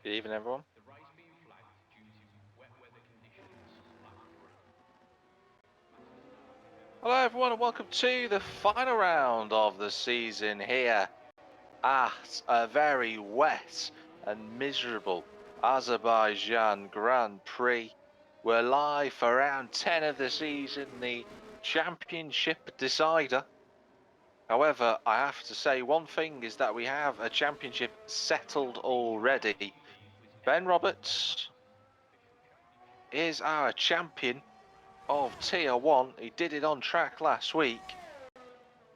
Good evening, everyone. Hello, everyone, and welcome to the final round of the season here at a very wet and miserable Azerbaijan Grand Prix. We're live for round 10 of the season, the championship decider. However, I have to say one thing is that we have a championship settled already. Ben Roberts is our champion of Tier 1. He did it on track last week,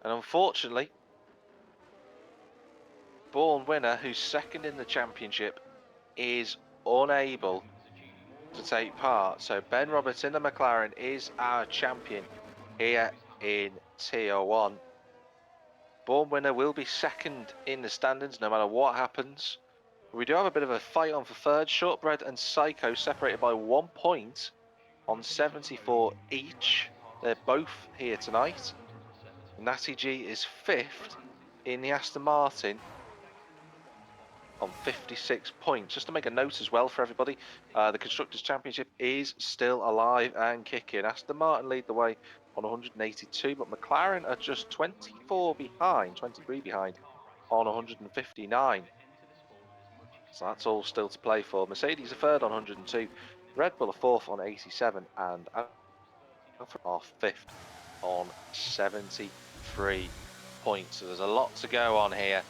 and unfortunately, Born Winner, who's second in the championship, is unable to take part. So Ben Roberts in the McLaren is our champion here in Tier 1. Born Winner will be second in the standings no matter what happens. We do have a bit of a fight on for third. Shortbread and Psycho separated by 1 point on 74 each. They're both here tonight. Natty G is fifth in the Aston Martin on 56 points. Just to make a note as well for everybody, the Constructors' Championship is still alive and kicking. Aston Martin lead the way on 182, but McLaren are just 23 behind on 159. So that's all still to play for. Mercedes are third on 102, Red Bull are fourth on 87, and Alfa are fifth on 73 points. So there's a lot to go on here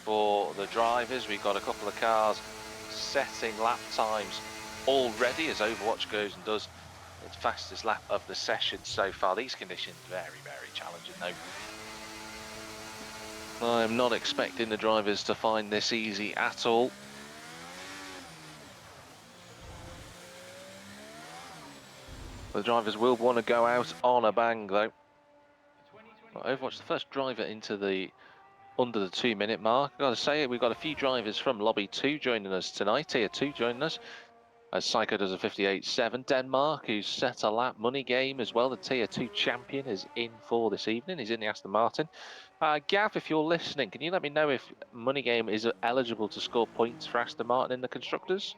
for the drivers. We've got a couple of cars setting lap times already as Overwatch goes and does its fastest lap of the session so far. These conditions very, very challenging though. I'm not expecting the drivers to find this easy at all. The drivers will want to go out on a bang though. Overwatch, the first driver into the under the 2-minute mark. I've got to say, we've got a few drivers from Lobby 2 joining us tonight, Tier 2 joining us, as Psycho does a 58.7. Denmark, who's set a lap. Money Game as well, the Tier 2 champion, is in for this evening. He's in the Aston Martin. Gav, if you're listening, can you let me know if Money Game is eligible to score points for Aston Martin in the Constructors?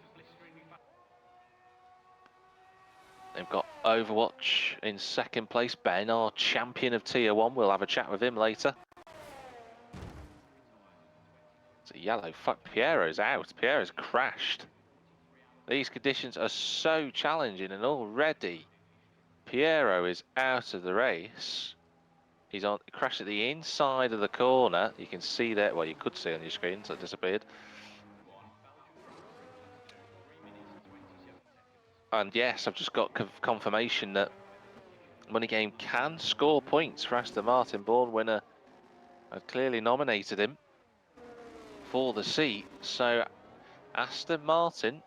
They've got Overwatch in second place. Ben, our champion of Tier 1. We'll have a chat with him later. It's a yellow. Fuck, Piero's out. Piero's crashed. These conditions are so challenging, and already Piero is out of the race. He's on crashed at the inside of the corner. You can see that. Well, you could see on your screen, so it disappeared. And yes, I've just got confirmation that Money Game can score points for Aston Martin. Born Winner have clearly nominated him for the seat, so Aston Martin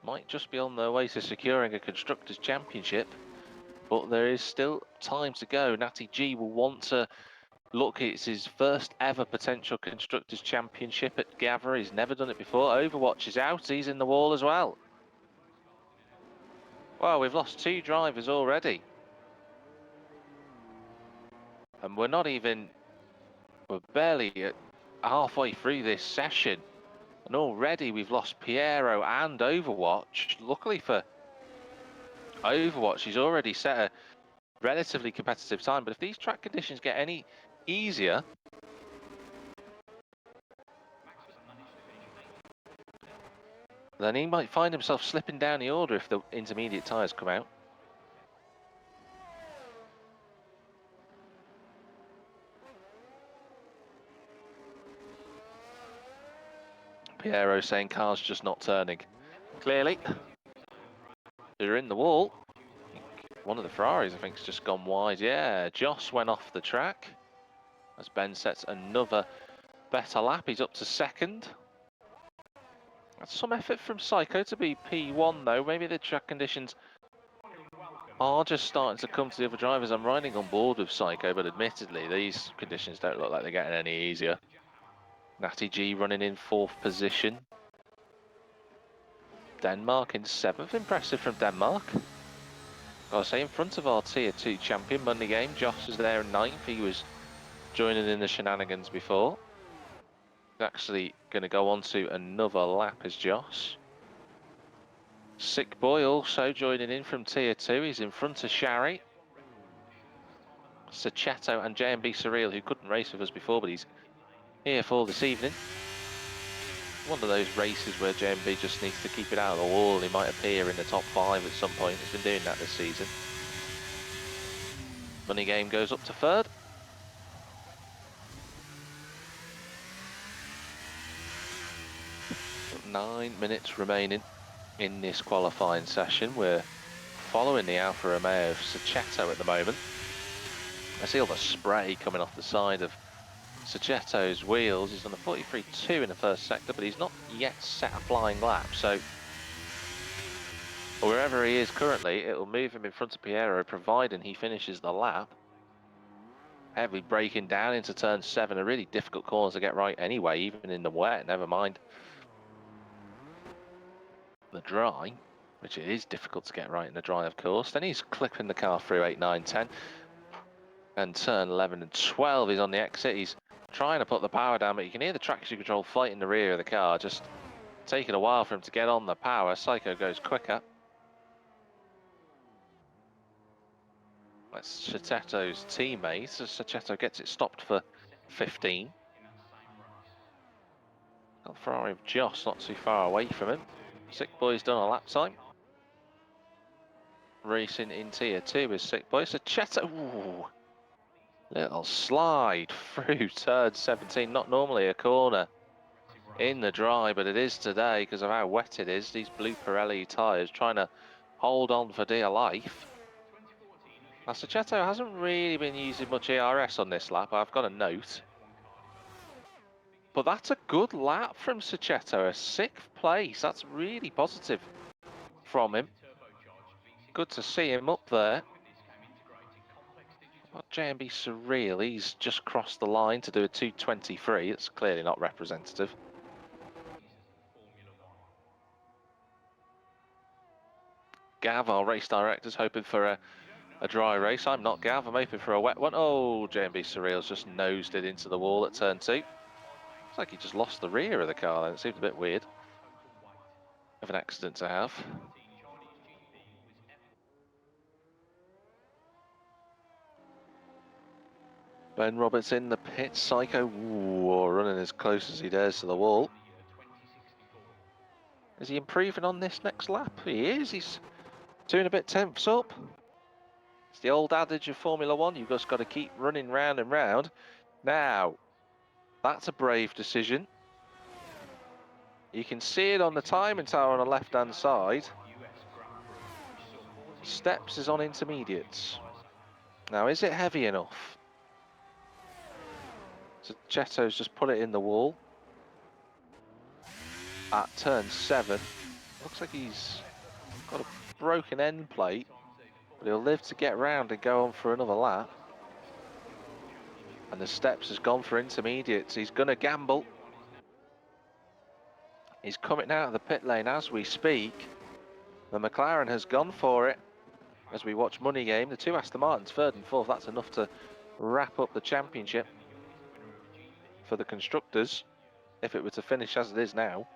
might just be on their way to securing a Constructors' Championship, but there is still time to go. Natty G will want to look, it's his first ever potential Constructors' Championship at Gavra. He's never done it before. Overwatch is out, he's in the wall as well. Well, we've lost 2 drivers already. And we're barely halfway through this session. And already we've lost Piero and Overwatch. Luckily for Overwatch, he's already set a relatively competitive time. But if these track conditions get any easier, then he might find himself slipping down the order if the intermediate tyres come out. Piero saying car's just not turning. Clearly, they're in the wall. One of the Ferraris, I think, has just gone wide. Yeah, Joss went off the track as Ben sets another better lap. He's up to second. That's some effort from Psycho to be P1 though. Maybe the track conditions are just starting to come to the other drivers. I'm riding on board with Psycho, but admittedly, these conditions don't look like they're getting any easier. Natty G running in 4th position. Denmark in 7th. Impressive from Denmark. Gotta say, in front of our Tier 2 champion, Monday Game. Josh is there in 9th. He was joining in the shenanigans before. He's actually going to go on to another lap as Josh. Sick Boy also joining in from Tier 2. He's in front of Shari. Sachetto and JMB Surreal, who couldn't race with us before, but he's here for this evening. One of those races where JMB just needs to keep it out of the wall. He might appear in the top 5 at some point. He's been doing that this season. Money Game goes up to 3rd. Got 9 minutes remaining in this qualifying session. We're following the Alfa Romeo of Sachetto at the moment. I see all the spray coming off the side of Sachetto's wheels. He's on a 43.2 in the first sector, but he's not yet set a flying lap. So wherever he is currently, it will move him in front of Piero, providing he finishes the lap. Heavily braking down into turn 7, a really difficult corner to get right anyway, even in the wet, never mind the dry, which it is difficult to get right in the dry, of course. Then he's clipping the car through 8, 9, 10. And turn 11 and 12, he's on the exit. He's trying to put the power down, but you can hear the traction control fight in the rear of the car, just taking a while for him to get on the power. Psycho goes quicker. That's Sachetto's teammate. Sachetto gets it stopped for 15. Got the Ferrari of Joss not too far away from him. Sick Boy's done a lap time. Racing in Tier 2 is Sick Boy. Sachetto, ooh, little slide through turn 17. Not normally a corner in the dry, but it is today because of how wet it is. These blue Pirelli tyres trying to hold on for dear life. Now, Sachetto hasn't really been using much ERS on this lap, I've got a note. But that's a good lap from Sachetto, a 6th place. That's really positive from him. Good to see him up there. Well, JMB Surreal, he's just crossed the line to do a 2:23. It's clearly not representative. Gav, our race director's hoping for a dry race. I'm not Gav, I'm hoping for a wet one. Oh, JMB Surreal's just nosed it into the wall at turn 2. Looks like he just lost the rear of the car then. It seemed a bit weird of an accident to have. Ben Roberts in the pit. Psycho, ooh, running as close as he dares to the wall. Is he improving on this next lap? He is. He's 2 and a bit tenths up. It's the old adage of Formula 1. You've just got to keep running round and round. Now, that's a brave decision. You can see it on the timing tower on the left-hand side. Steps is on intermediates. Now, is it heavy enough? So Chetto's just put it in the wall. At turn 7. Looks like he's got a broken end plate, but he'll live to get round and go on for another lap. And the steps has gone for intermediates. He's going to gamble. He's coming out of the pit lane as we speak. The McLaren has gone for it as we watch Money Game. The 2 Aston Martins, 3rd and 4th. That's enough to wrap up the championship for the constructors, if it were to finish as it is now.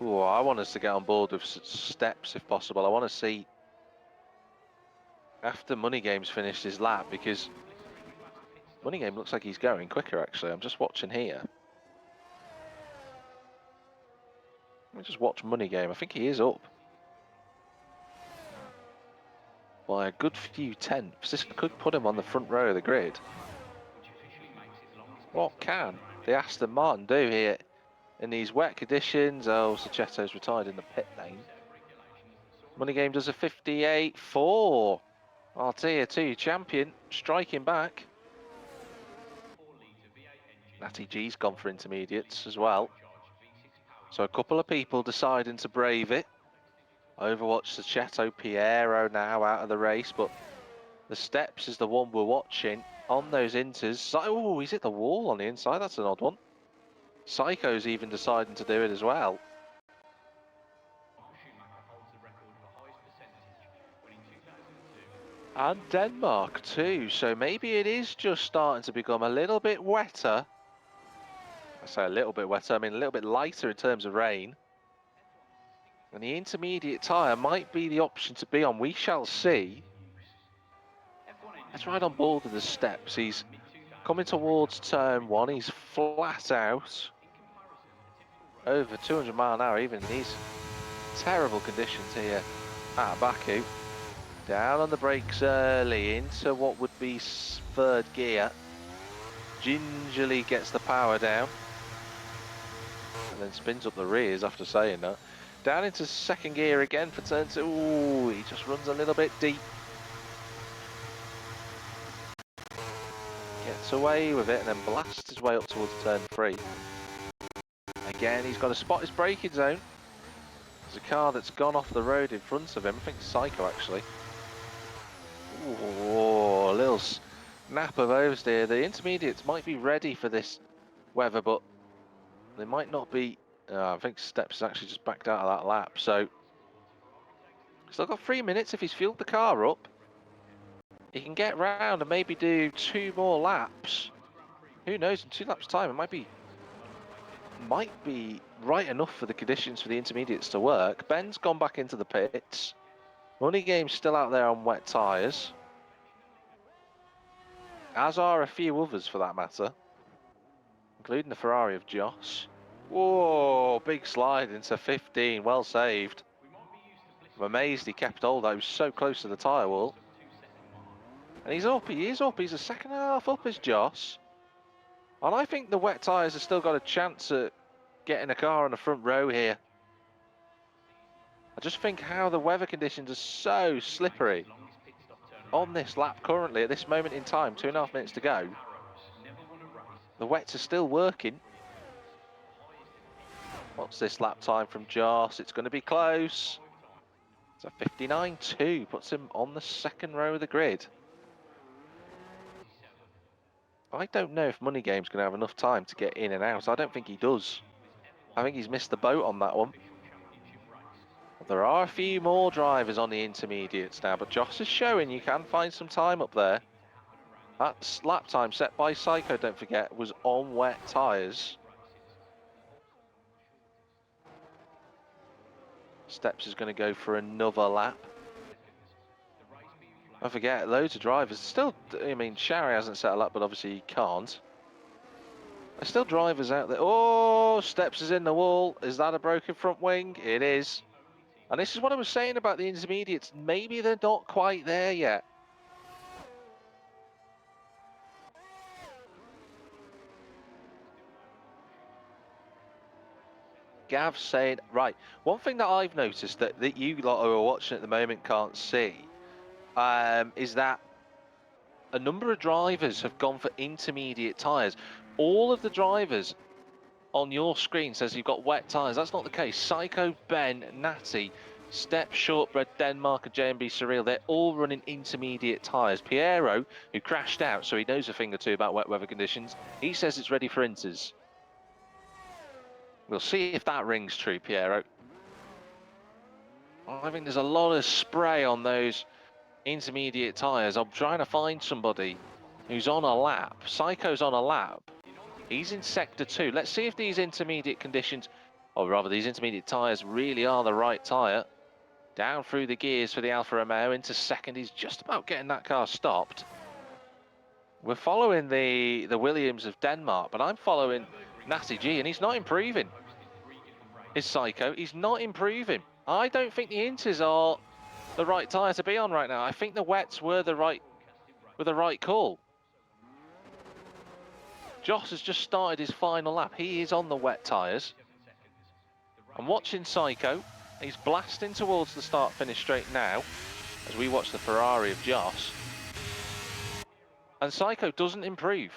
Ooh, I want us to get on board with steps if possible. I want to see after Money Game's finished his lap, because Money Game looks like he's going quicker actually. I'm just watching here. Let me just watch Money Game. I think he is up by a good few tenths. This could put him on the front row of the grid. What can the Aston Martin do here in these wet conditions? Oh, Sachetto's retired in the pit lane. Money Game does a 58.4. Our Tier 2 champion striking back. Natty G's gone for intermediates as well. So a couple of people deciding to brave it. Overwatch Sachetto, Piero now out of the race, but the steps is the one we're watching on those inters. Oh, he's hit the wall on the inside. That's an odd one. Psycho's even deciding to do it as well. And Denmark too, so maybe it is just starting to become a little bit wetter. I say a little bit wetter, I mean a little bit lighter in terms of rain. And the intermediate tyre might be the option to be on, we shall see. Let's ride on board of the steps. He's coming towards turn 1, he's flat out. Over 200 mile an hour, even in these terrible conditions here at Baku. Down on the brakes early into what would be third gear. Gingerly gets the power down. And then spins up the rears after saying that. Down into second gear again for turn 2. Ooh, he just runs a little bit deep. Gets away with it and then blasts his way up towards turn 3. Again, he's got to spot his braking zone. There's a car that's gone off the road in front of him. I think it's Psycho actually. Ooh, a little snap of oversteer. The intermediates might be ready for this weather, but they might not be. I think Steps has actually just backed out of that lap. So, still got 3 minutes if he's fueled the car up. He can get round and maybe do 2 more laps. Who knows, in 2 laps time it might be right enough for the conditions for the intermediates to work. Ben's gone back into the pits. Money Game's still out there on wet tyres. As are a few others for that matter. Including the Ferrari of Joss. Whoa, big slide into 15, well saved. I'm amazed he kept hold, I was so close to the tyre wall. And he's up, he is up, he's a second and a half up as Joss. And I think the wet tyres have still got a chance at getting a car on the front row here. I just think how the weather conditions are so slippery on this lap currently at this moment in time, 2.5 minutes to go. The wets are still working. What's this lap time from Joss? It's going to be close. It's a 59.2, puts him on the second row of the grid. I don't know if Money Game's going to have enough time to get in and out. I don't think he does. I think he's missed the boat on that one. There are a few more drivers on the intermediates now, but Joss is showing you can find some time up there. That lap time set by Psycho, don't forget, was on wet tyres. Steps is going to go for another lap. I forget, loads of drivers. Still, I mean, Shari hasn't set a lap, but obviously he can't. There's still drivers out there. Oh, Steps is in the wall. Is that a broken front wing? It is. And this is what I was saying about the intermediates. Maybe they're not quite there yet. Gav saying, right, one thing that I've noticed that you lot who are watching at the moment can't see is that a number of drivers have gone for intermediate tyres. All of the drivers on your screen says you've got wet tyres. That's not the case. Psycho, Ben, Natty, Step, Shortbread, Denmark and JMB Surreal, they're all running intermediate tyres. Piero, who crashed out, so he knows a thing or two about wet weather conditions, he says it's ready for inters. We'll see if that rings true, Piero. I think there's a lot of spray on those intermediate tyres. I'm trying to find somebody who's on a lap. Psycho's on a lap. He's in sector 2. Let's see if these intermediate conditions, or rather these intermediate tyres, really are the right tyre. Down through the gears for the Alfa Romeo into second. He's just about getting that car stopped. We're following the Williams of Denmark, but I'm following Natty G, and he's not improving. Is Psycho? He's not improving. I don't think the Inters are the right tyre to be on right now. I think the wets were the right call. Joss has just started his final lap. He is on the wet tyres. I'm watching Psycho. He's blasting towards the start-finish straight now as we watch the Ferrari of Joss. And Psycho doesn't improve.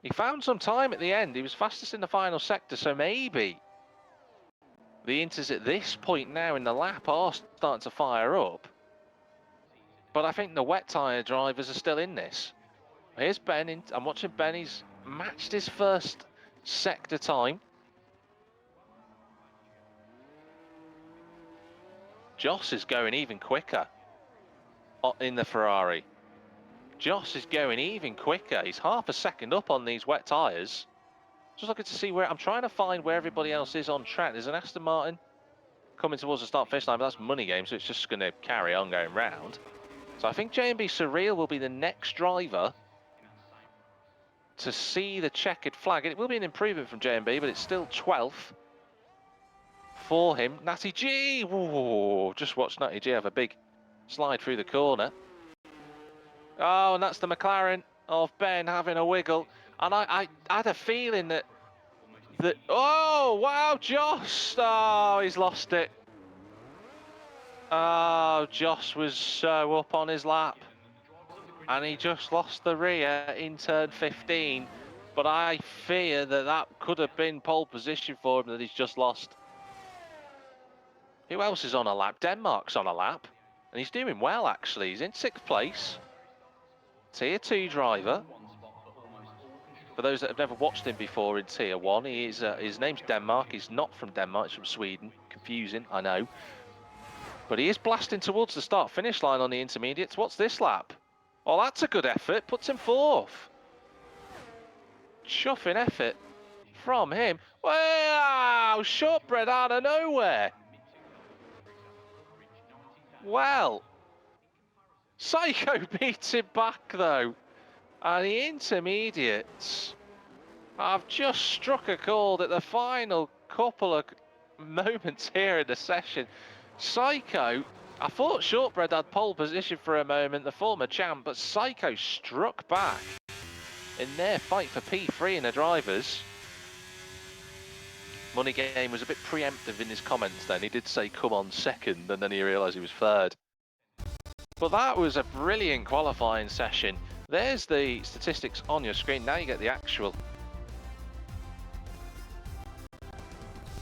He found some time at the end. He was fastest in the final sector, so maybe the Inters at this point now in the lap are starting to fire up. But I think the wet tyre drivers are still in this. Here's Ben. I'm watching Ben. He's matched his first sector time. Joss is going even quicker. in the Ferrari. Joss is going even quicker. He's half a second up on these wet tyres. Just looking to see where, I'm trying to find where everybody else is on track. There's an Aston Martin coming towards the start finish line, but that's money game, so it's just going to carry on going round. So I think J&B Surreal will be the next driver to see the checkered flag. It will be an improvement from J&B, but it's still 12th for him. Natty G! Ooh, just watched Natty G have a big slide through the corner. Oh, and that's the McLaren of Ben having a wiggle. And I had a feeling that, oh, wow, Joss! Oh, he's lost it. Oh, Joss was so up on his lap. And he just lost the rear in turn 15. But I fear that that could have been pole position for him that he's just lost. Who else is on a lap? Denmark's on a lap. And he's doing well, actually. He's in 6th place. Tier 2 driver. For those that have never watched him before in Tier 1, he is, his name's Denmark. He's not from Denmark, he's from Sweden. Confusing, I know. But he is blasting towards the start-finish line on the intermediates. What's this lap? Oh, that's a good effort. Puts him 4th. Chuffing effort from him. Wow! Shortbread out of nowhere. Well, Psycho beats him back though. And the intermediates have just struck a chord at the final couple of moments here in the session. Psycho, I thought Shortbread had pole position for a moment, the former champ, but Psycho struck back in their fight for P3 in the drivers. Money Game was a bit preemptive in his comments then. He did say come on second and then he realised he was third. But that was a brilliant qualifying session. There's the statistics on your screen. Now you get the actual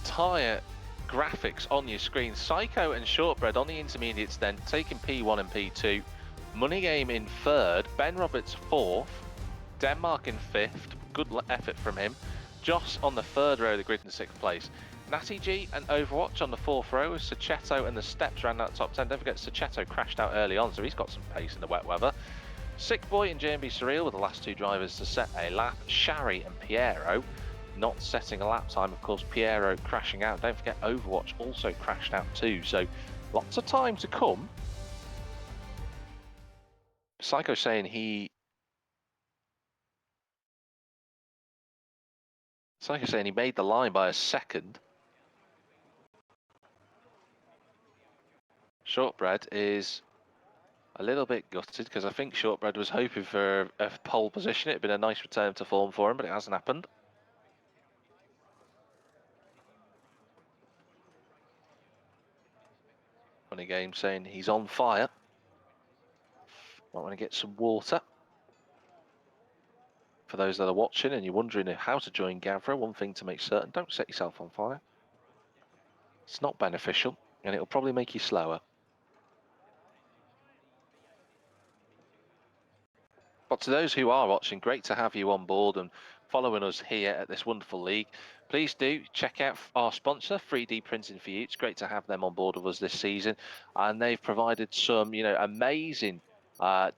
tyre graphics on your screen. Psycho and Shortbread on the intermediates then, taking P1 and P2. Money Game in 3rd, Ben Roberts 4th, Denmark in 5th, good effort from him. Joss on the 3rd row of the grid in 6th place. Natty G and Overwatch on the 4th row, Sachetto and the Steps ran that top 10. Don't forget Sachetto crashed out early on, so he's got some pace in the wet weather. Sick Boy and J&B Surreal were the last 2 drivers to set a lap. Shari and Piero not setting a lap time. Of course, Piero crashing out. Don't forget Overwatch also crashed out too, so lots of time to come. Psycho saying he made the line by a second. Shortbread is a little bit gutted because I think Shortbread was hoping for a pole position. It'd been a nice return to form for him, but it hasn't happened. Funny Game saying he's on fire. Might want to get some water. For those that are watching and you're wondering how to join Gavra, one thing to make certain, don't set yourself on fire. It's not beneficial and it'll probably make you slower. But to those who are watching, great to have you on board and following us here at this wonderful league. Please do check out our sponsor, 3DPrinting4u. It's great to have them on board with us this season. And they've provided some, amazing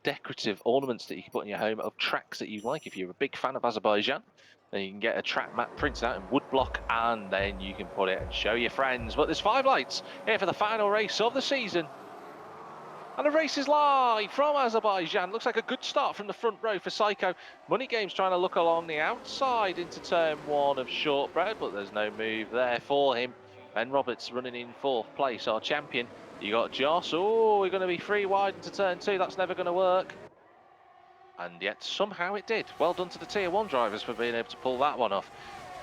decorative ornaments that you can put in your home of tracks that you like. If you're a big fan of Azerbaijan, then you can get a track map printed out in woodblock and then you can put it and show your friends. But there's 5 lights here for the final race of the season. And the race is live from Azerbaijan. Looks like a good start from the front row for Psycho. Money Game's trying to look along the outside into turn 1 of Shortbread, but there's no move there for him. Ben Roberts running in 4th place, our champion. You got Joss. Oh, we're going to be 3 wide into turn 2. That's never going to work. And yet somehow it did. Well done to the Tier 1 drivers for being able to pull that one off.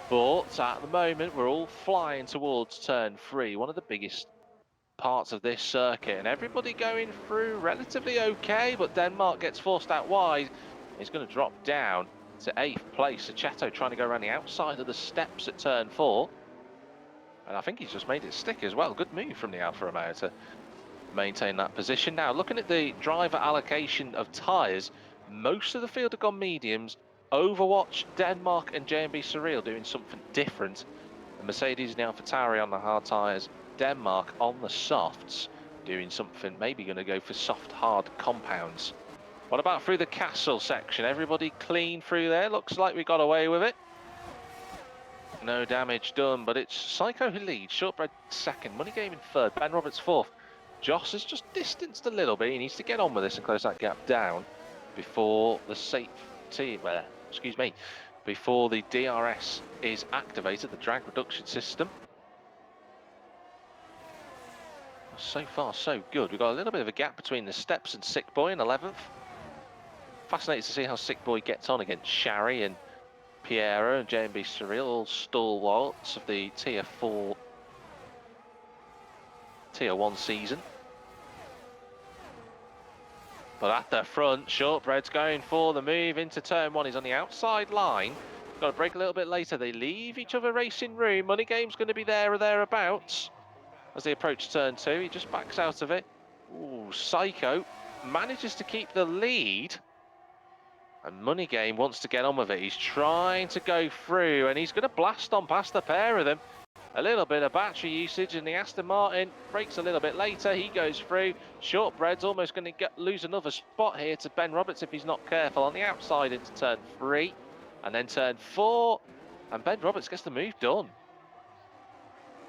But at the moment, we're all flying towards turn 3, one of the biggest parts of this circuit, and everybody going through relatively okay, but Denmark gets forced out wide. He's going to drop down to 8th place. Sachetto trying to go around the outside of the steps at turn 4, and I think he's just made it stick as well. Good move from the Alfa Romeo to maintain that position. Now looking at the driver allocation of tyres, most of the field have gone mediums. Overwatch, Denmark and J&B Surreal doing something different. The Mercedes and the AlphaTauri on the hard tyres, Denmark on the softs. doing something, maybe going to go for soft, hard compounds. What about through the castle section? Everybody clean through there? Looks like we got away with it. No damage done, but it's Psycho who leads. Shortbread second, Money Game in third, Ben Roberts fourth. Joss has just distanced a little bit. He needs to get on with this and close that gap down before the safety, well, excuse me, before the DRS is activated, the drag reduction system. So far, so good. We've got a little bit of a gap between the Steps and Sick Boy in 11th. Fascinated to see how Sick Boy gets on against Shari and Piero and JMB Surreal, all stalwarts of the Tier 4, Tier 1 season. But at the front, Shortbread's going for the move into turn 1. He's on the outside line. Got to break a little bit later. They leave each other racing room. Money Game's going to be there or thereabouts. As they approach turn 2, he just backs out of it. Ooh, Psycho manages to keep the lead. And Money Game wants to get on with it. He's trying to go through, and he's going to blast on past the pair of them. A little bit of battery usage, and the Aston Martin breaks a little bit later. He goes through. Shortbread's almost going to lose another spot here to Ben Roberts if he's not careful. On the outside into turn 3, and then turn 4, and Ben Roberts gets the move done.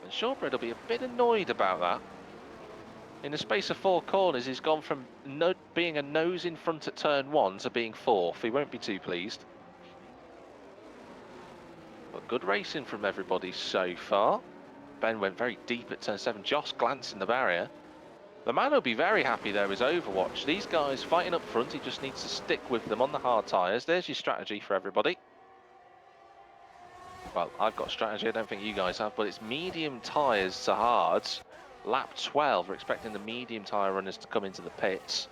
And Shortbread will be a bit annoyed about that. In the space of 4 corners, he's gone from being a nose in front at turn 1 to being 4th. He won't be too pleased. But good racing from everybody so far. Ben went very deep at turn 7. Joss glancing the barrier. The man will be very happy there is Overwatch. These guys fighting up front, he just needs to stick with them on the hard tyres. There's your strategy for everybody. Well, I've got strategy, I don't think you guys have, but it's medium tyres to hards. Lap 12, we're expecting the medium tyre runners to come into the pits.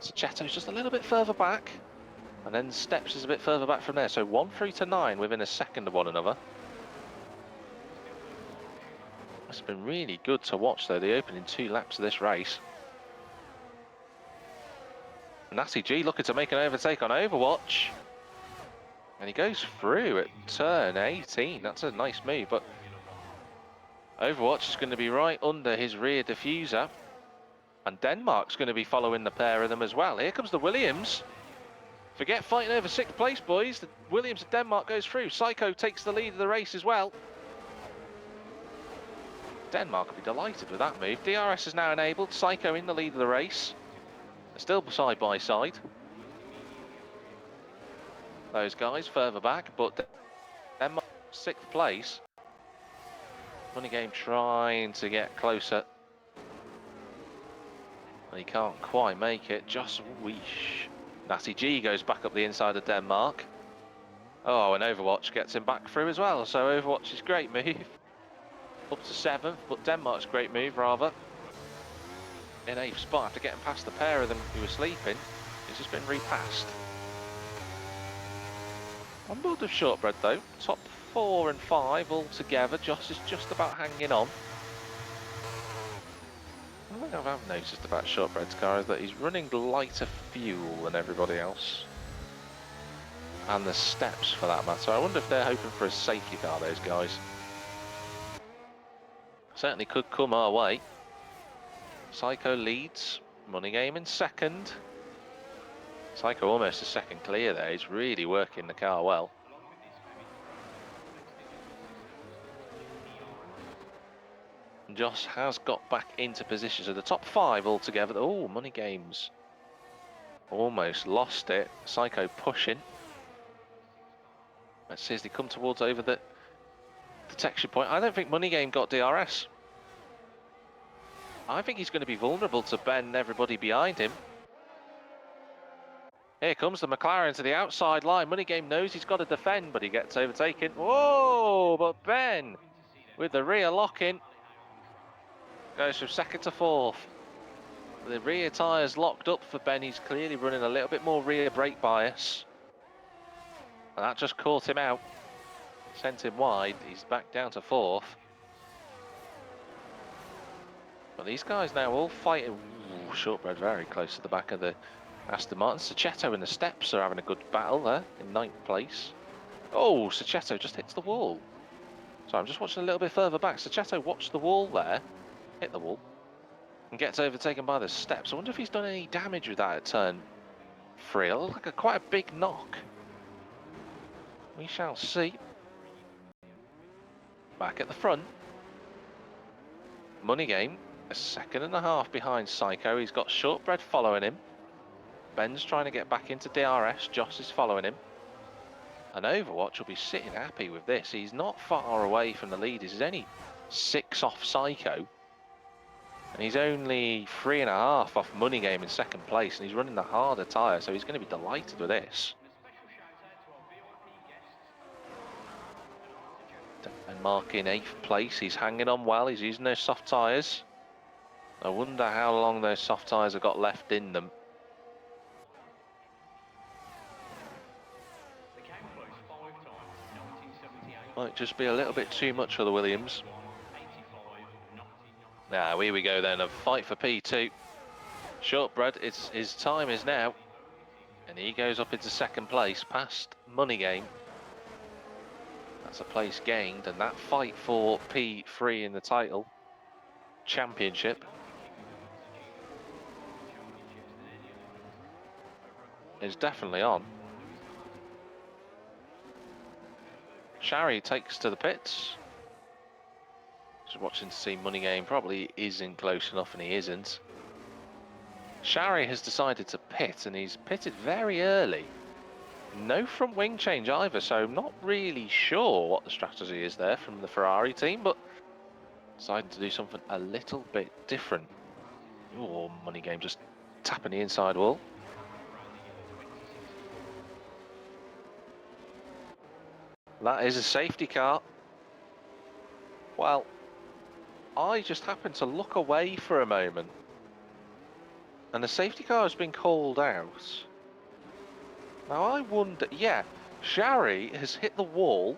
Sacheto's just a little bit further back, and then Steps is a bit further back from there. So 1 through to 9 within a second of one another. It's been really good to watch though, the opening 2 laps of this race. Natty G looking to make an overtake on Overwatch. And he goes through at turn 18. That's a nice move, but Overwatch is going to be right under his rear diffuser. And Denmark's going to be following the pair of them as well. Here comes the Williams. Forget fighting over 6th place, boys. The Williams of Denmark goes through. Psycho takes the lead of the race as well. Denmark will be delighted with that move. DRS is now enabled. Psycho in the lead of the race. They're still side by side. Those guys further back, but Denmark 6th place. Money Game trying to get closer. He can't quite make it. Just whoosh. Natty G goes back up the inside of Denmark. Oh, and Overwatch gets him back through as well. So Overwatch's great move. Up to 7th, but Denmark's great move rather. In 8th spot after getting past the pair of them who were sleeping. He's just been repassed. On board of Shortbread though, top 4 and 5 all together. Joss is just about hanging on. One thing I've noticed about Shortbread's car is that he's running lighter fuel than everybody else. And the Steps for that matter. I wonder if they're hoping for a safety car, those guys. Certainly could come our way. Psycho leads, Money Game in second. Psycho almost a second clear there, he's really working the car well. And Joss has got back into position, so the top 5 altogether. Oh, Money Game's almost lost it. Psycho pushing. Let's see as they come towards over the detection point. I don't think Money Game got DRS. I think he's going to be vulnerable to Ben and everybody behind him. Here comes the McLaren to the outside line. Money Game knows he's got to defend, but he gets overtaken. Whoa, but Ben with the rear lock-in goes from 2nd to 4th. The rear tyres locked up for Ben. He's clearly running a little bit more rear brake bias. And that just caught him out. Sent him wide. He's back down to 4th. But these guys now all fighting. Ooh, Shortbread very close to the back of the Aston Martin. Sacheto and the Steps are having a good battle there in 9th place. Oh, Sacheto just hits the wall. So I'm just watching a little bit further back. Sacheto watched the wall there. Hit the wall. and gets overtaken by the steps. I wonder if he's done any damage with that at turn 3. It looked like quite a big knock. We shall see. Back at the front. Money Game, a 1.5 behind Psycho. He's got Shortbread following him. Ben's trying to get back into DRS. Joss is following him. And Overwatch will be sitting happy with this. He's not far away from the lead. He's only 6 off Psycho. And he's only 3.5 off Money Game in 2nd place. And he's running the harder tyre, so he's going to be delighted with this. Denmark in 8th place. He's hanging on well. He's using those soft tyres. I wonder how long those soft tyres have got left in them. Might just be a little bit too much for the Williams. Now, here we go then, a fight for P2. Shortbread, his time is now. And he goes up into 2nd place, past Money Game. That's a place gained, and that fight for P3 in the title championship is definitely on. Shari takes to the pits. Just watching to see Money Game probably isn't close enough, and he isn't. Shari has decided to pit, and he's pitted very early. No front wing change either, so I'm not really sure what the strategy is there from the Ferrari team, but deciding to do something a little bit different. Oh, Money Game just tapping the inside wall. That is a safety car. Well, I just happened to look away for a moment, and the safety car has been called out. Now I wonder, yeah, Shari has hit the wall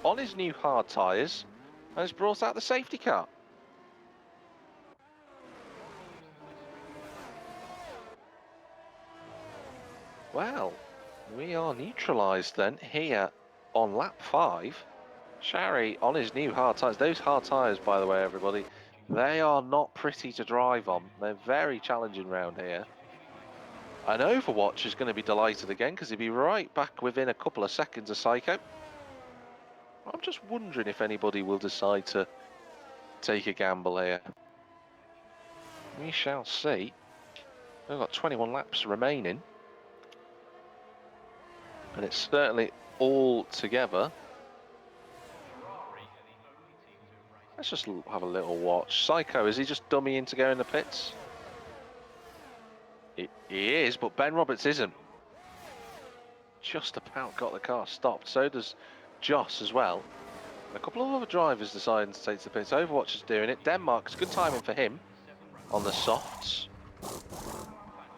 on his new hard tyres and has brought out the safety car. Well, we are neutralised then here on lap 5. Shari on his new hard tyres. Those hard tyres, by the way, everybody, they are not pretty to drive on. They're very challenging round here. And Overwatch is going to be delighted again because he'll be right back within a couple of seconds of Psycho. I'm just wondering if anybody will decide to take a gamble here. We shall see. We've got 21 laps remaining. And it's certainly all together. Let's just have a little watch. Psycho, is he just dummying to go in the pits? He is, but Ben Roberts isn't. Just about got the car stopped. So does Joss as well. And a couple of other drivers deciding to take to the pits. Overwatch is doing it. Denmark's good timing for him on the softs.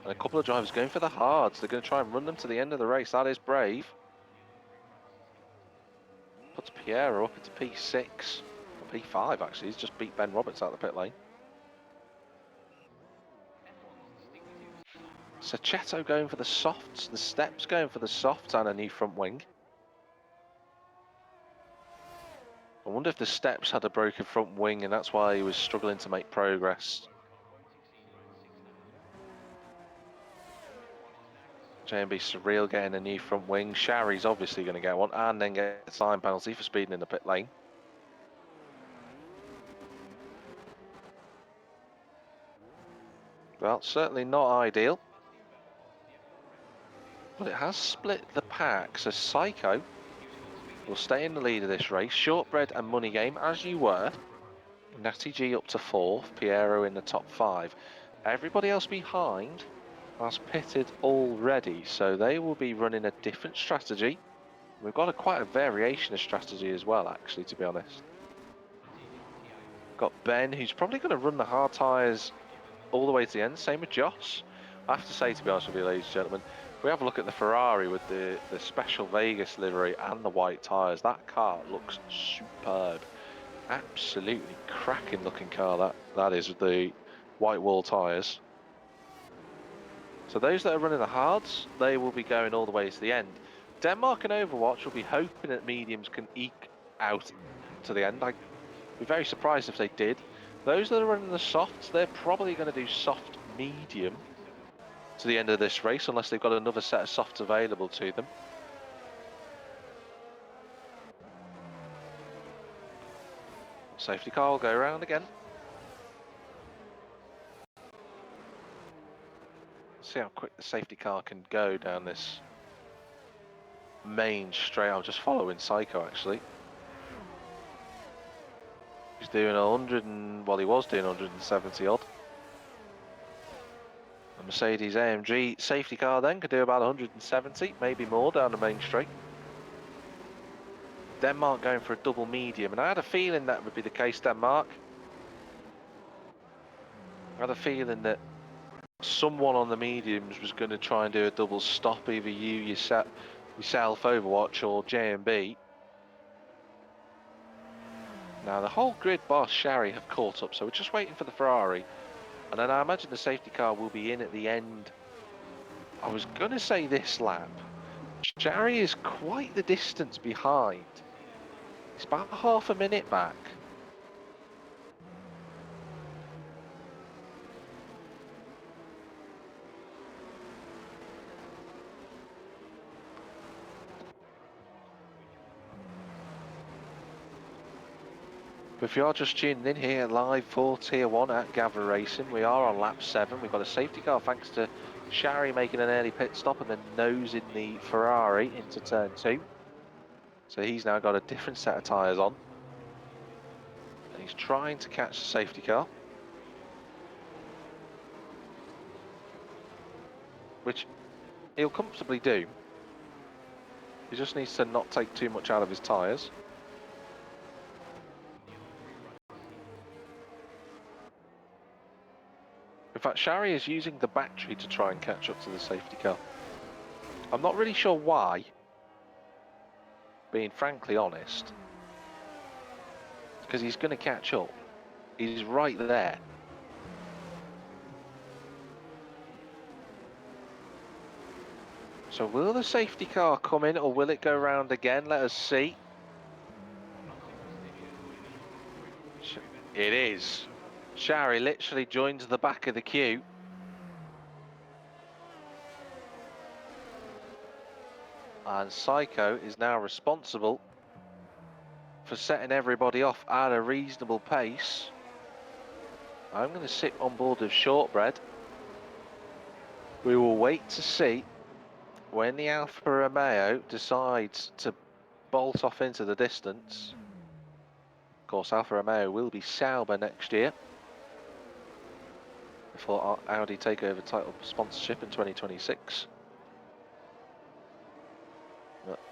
And a couple of drivers going for the hards. They're going to try and run them to the end of the race. That is brave. Puts Piero up into P6. Or P5 actually. He's just beat Ben Roberts out of the pit lane. Sachetto going for the softs. The steps going for the softs and a new front wing. I wonder if the steps had a broken front wing and that's why he was struggling to make progress. JMB Surreal getting a new front wing. Shari's obviously going to get one and then get a time penalty for speeding in the pit lane. Well, certainly not ideal. But it has split the pack, so Psycho will stay in the lead of this race. Shortbread and Money Game, as you were. Natty G up to 4th, Piero in the top 5. Everybody else behind has pitted already, so they will be running a different strategy. We've got quite a variation of strategy as well, actually, to be honest. Got Ben, who's probably going to run the hard tyres all the way to the end, same with Joss. I have to say, to be honest with you, ladies and gentlemen, if we have a look at the Ferrari with the special Vegas livery and the white tyres, that car looks superb. Absolutely cracking looking car that is, with the white wall tyres. So those that are running the hards, they will be going all the way to the end. Denmark and Overwatch will be hoping that mediums can eke out to the end. I'd be very surprised if they did. Those that are running the softs, they're probably going to do soft medium to the end of this race, unless they've got another set of softs available to them. Safety car will go around again. See how quick the safety car can go down this main straight. I'm just following Psycho actually. He's doing 100 and, well, he was doing 170 odd. The Mercedes AMG safety car then could do about 170, maybe more down the main straight. Denmark going for a double medium, and I had a feeling that would be the case, Denmark. I had a feeling that someone on the mediums was going to try and do a double stop, either yourself, Overwatch, or J&B. Now the whole grid bar Shari have caught up, so we're just waiting for the Ferrari. And then I imagine the safety car will be in at the end. I was going to say this lap. Shari is quite the distance behind. It's about half a minute back. If you are just tuning in here live for Tier 1 at Gavra Racing, we are on lap 7. We've got a safety car thanks to Shari making an early pit stop and then nosing the Ferrari into turn 2. So he's now got a different set of tyres on. And he's trying to catch the safety car, which he'll comfortably do. He just needs to not take too much out of his tyres. In fact, Shari is using the battery to try and catch up to the safety car. I'm not really sure why, being frankly honest, because he's going to catch up. He's right there. So will the safety car come in, or will it go round again? Let us see. It is. Shari literally joins the back of the queue. And Psycho is now responsible for setting everybody off at a reasonable pace. I'm going to sit on board of Shortbread. We will wait to see when the Alfa Romeo decides to bolt off into the distance. Of course, Alfa Romeo will be Sauber next year before Audi take over title sponsorship in 2026.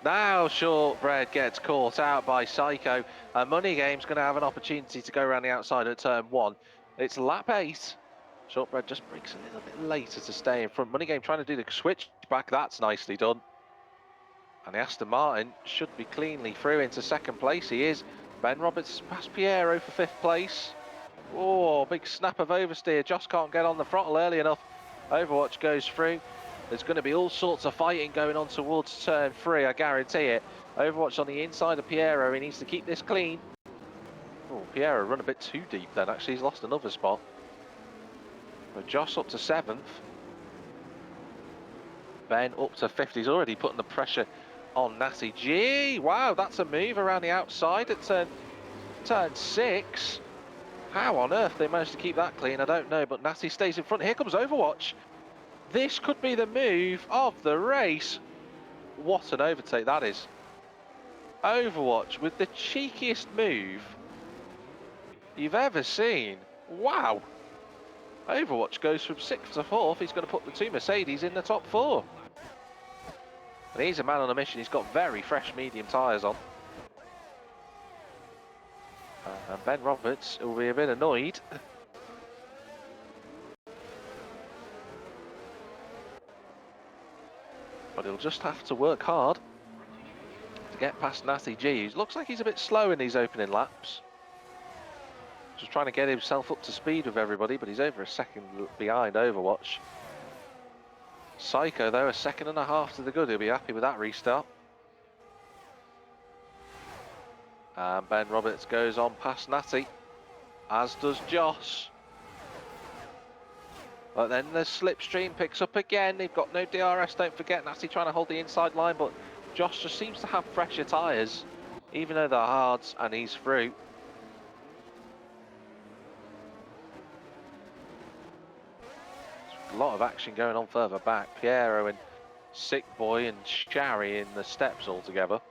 Now Shortbread gets caught out by Psycho, and Money Game's going to have an opportunity to go around the outside at turn 1. It's lap 8. Shortbread just breaks a little bit later to stay in front. Money Game trying to do the switch back. That's nicely done. And the Aston Martin should be cleanly through into second place. He is. Ben Roberts past Piero for 5th place. Oh, big snap of oversteer. Just can't get on the throttle early enough. Overwatch goes through. There's going to be all sorts of fighting going on towards turn 3, I guarantee it. Overwatch on the inside of Piero. He needs to keep this clean. Oh, Piero run a bit too deep then. Actually, he's lost another spot. But Joss up to 7th. Ben up to 5th. He's already putting the pressure on Natty G. Wow, that's a move around the outside at turn 6. How on earth they managed to keep that clean, I don't know. But Natty stays in front. Here comes Overwatch. This could be the move of the race. What an overtake that is. Overwatch with the cheekiest move you've ever seen. Wow. Overwatch goes from 6th to 4th. He's going to put the 2 Mercedes in the top 4. And he's a man on a mission. He's got very fresh medium tyres on. And Ben Roberts will be a bit annoyed. But he'll just have to work hard to get past Natty G. He looks like he's a bit slow in these opening laps. Just trying to get himself up to speed with everybody, but he's over a second behind Overwatch. Psycho, though, a second and a half to the good. He'll be happy with that restart. And Ben Roberts goes on past Natty. as does Joss. But then the slipstream picks up again. They've got no DRS, don't forget. Natty trying to hold the inside line, but Josh just seems to have fresher tyres, even though they're hards, and he's through. A lot of action going on further back. Piero and Sick Boy and Shari in the steps all together.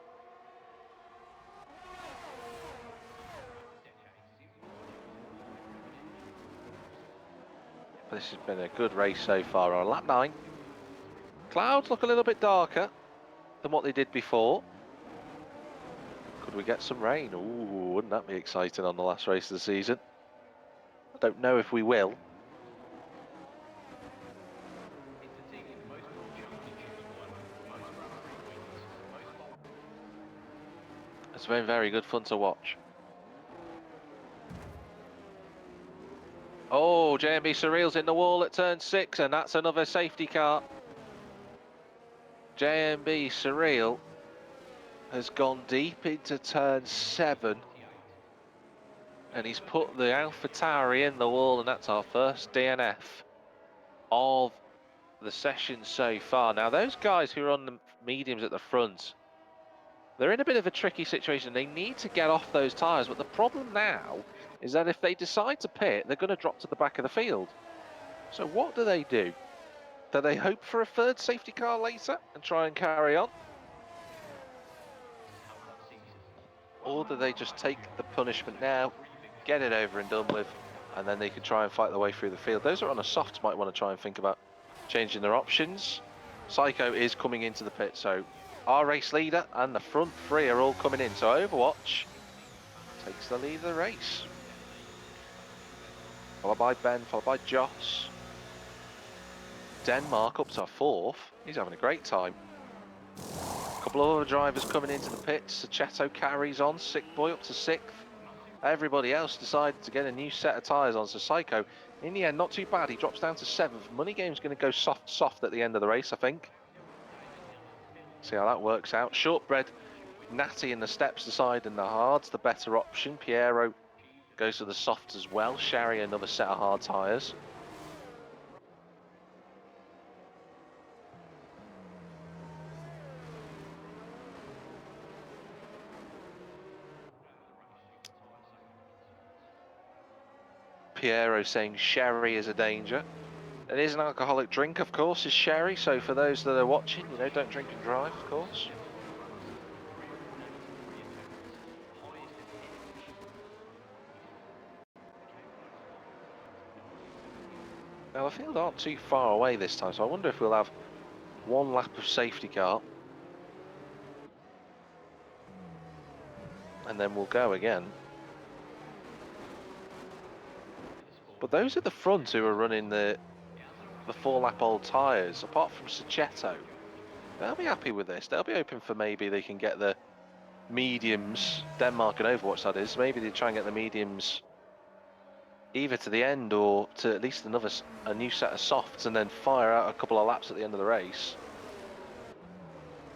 This has been a good race so far on lap 9. Clouds look a little bit darker than what they did before. Could we get some rain? Ooh, wouldn't that be exciting on the last race of the season? I don't know if we will. It's been very good fun to watch. Oh, JMB Surreal's in the wall at turn 6, and that's another safety car. JMB Surreal has gone deep into turn 7, and he's put the AlphaTauri in the wall, and that's our first DNF of the session so far. Now, those guys who are on the mediums at the front, they're in a bit of a tricky situation. They need to get off those tyres, but the problem now is that if they decide to pit, they're going to drop to the back of the field. So what do they do? Do they hope for a third safety car later and try and carry on? Or do they just take the punishment now, get it over and done with, and then they can try and fight their way through the field? Those who are on a soft might want to try and think about changing their options. Psycho is coming into the pit, so our race leader and the front three are all coming in. So Overwatch takes the lead of the race. Followed by Ben, followed by Joss. Denmark up to 4th. He's having a great time. A couple of other drivers coming into the pits. Sachetto carries on. Sick Boy up to 6th. Everybody else decided to get a new set of tyres on. So Psycho, in the end, not too bad. He drops down to 7th. Money Game's going to go soft at the end of the race, I think. See how that works out. Shortbread, Natty in the steps aside, and the hards, the better option. Piero goes to the softs as well. Shari, another set of hard tyres. Piero saying sherry is a danger. It is an alcoholic drink, of course, is sherry. So for those that are watching, you know, don't drink and drive, of course. Now, the field aren't too far away this time, so I wonder if we'll have one lap of safety car. And then we'll go again. But those at the front who are running the 4-lap old tyres, apart from Sachetto, they'll be happy with this. They'll be hoping for maybe they can get the mediums, Denmark and Overwatch that is, maybe they try and get the mediums either to the end or to at least a new set of softs and then fire out a couple of laps at the end of the race.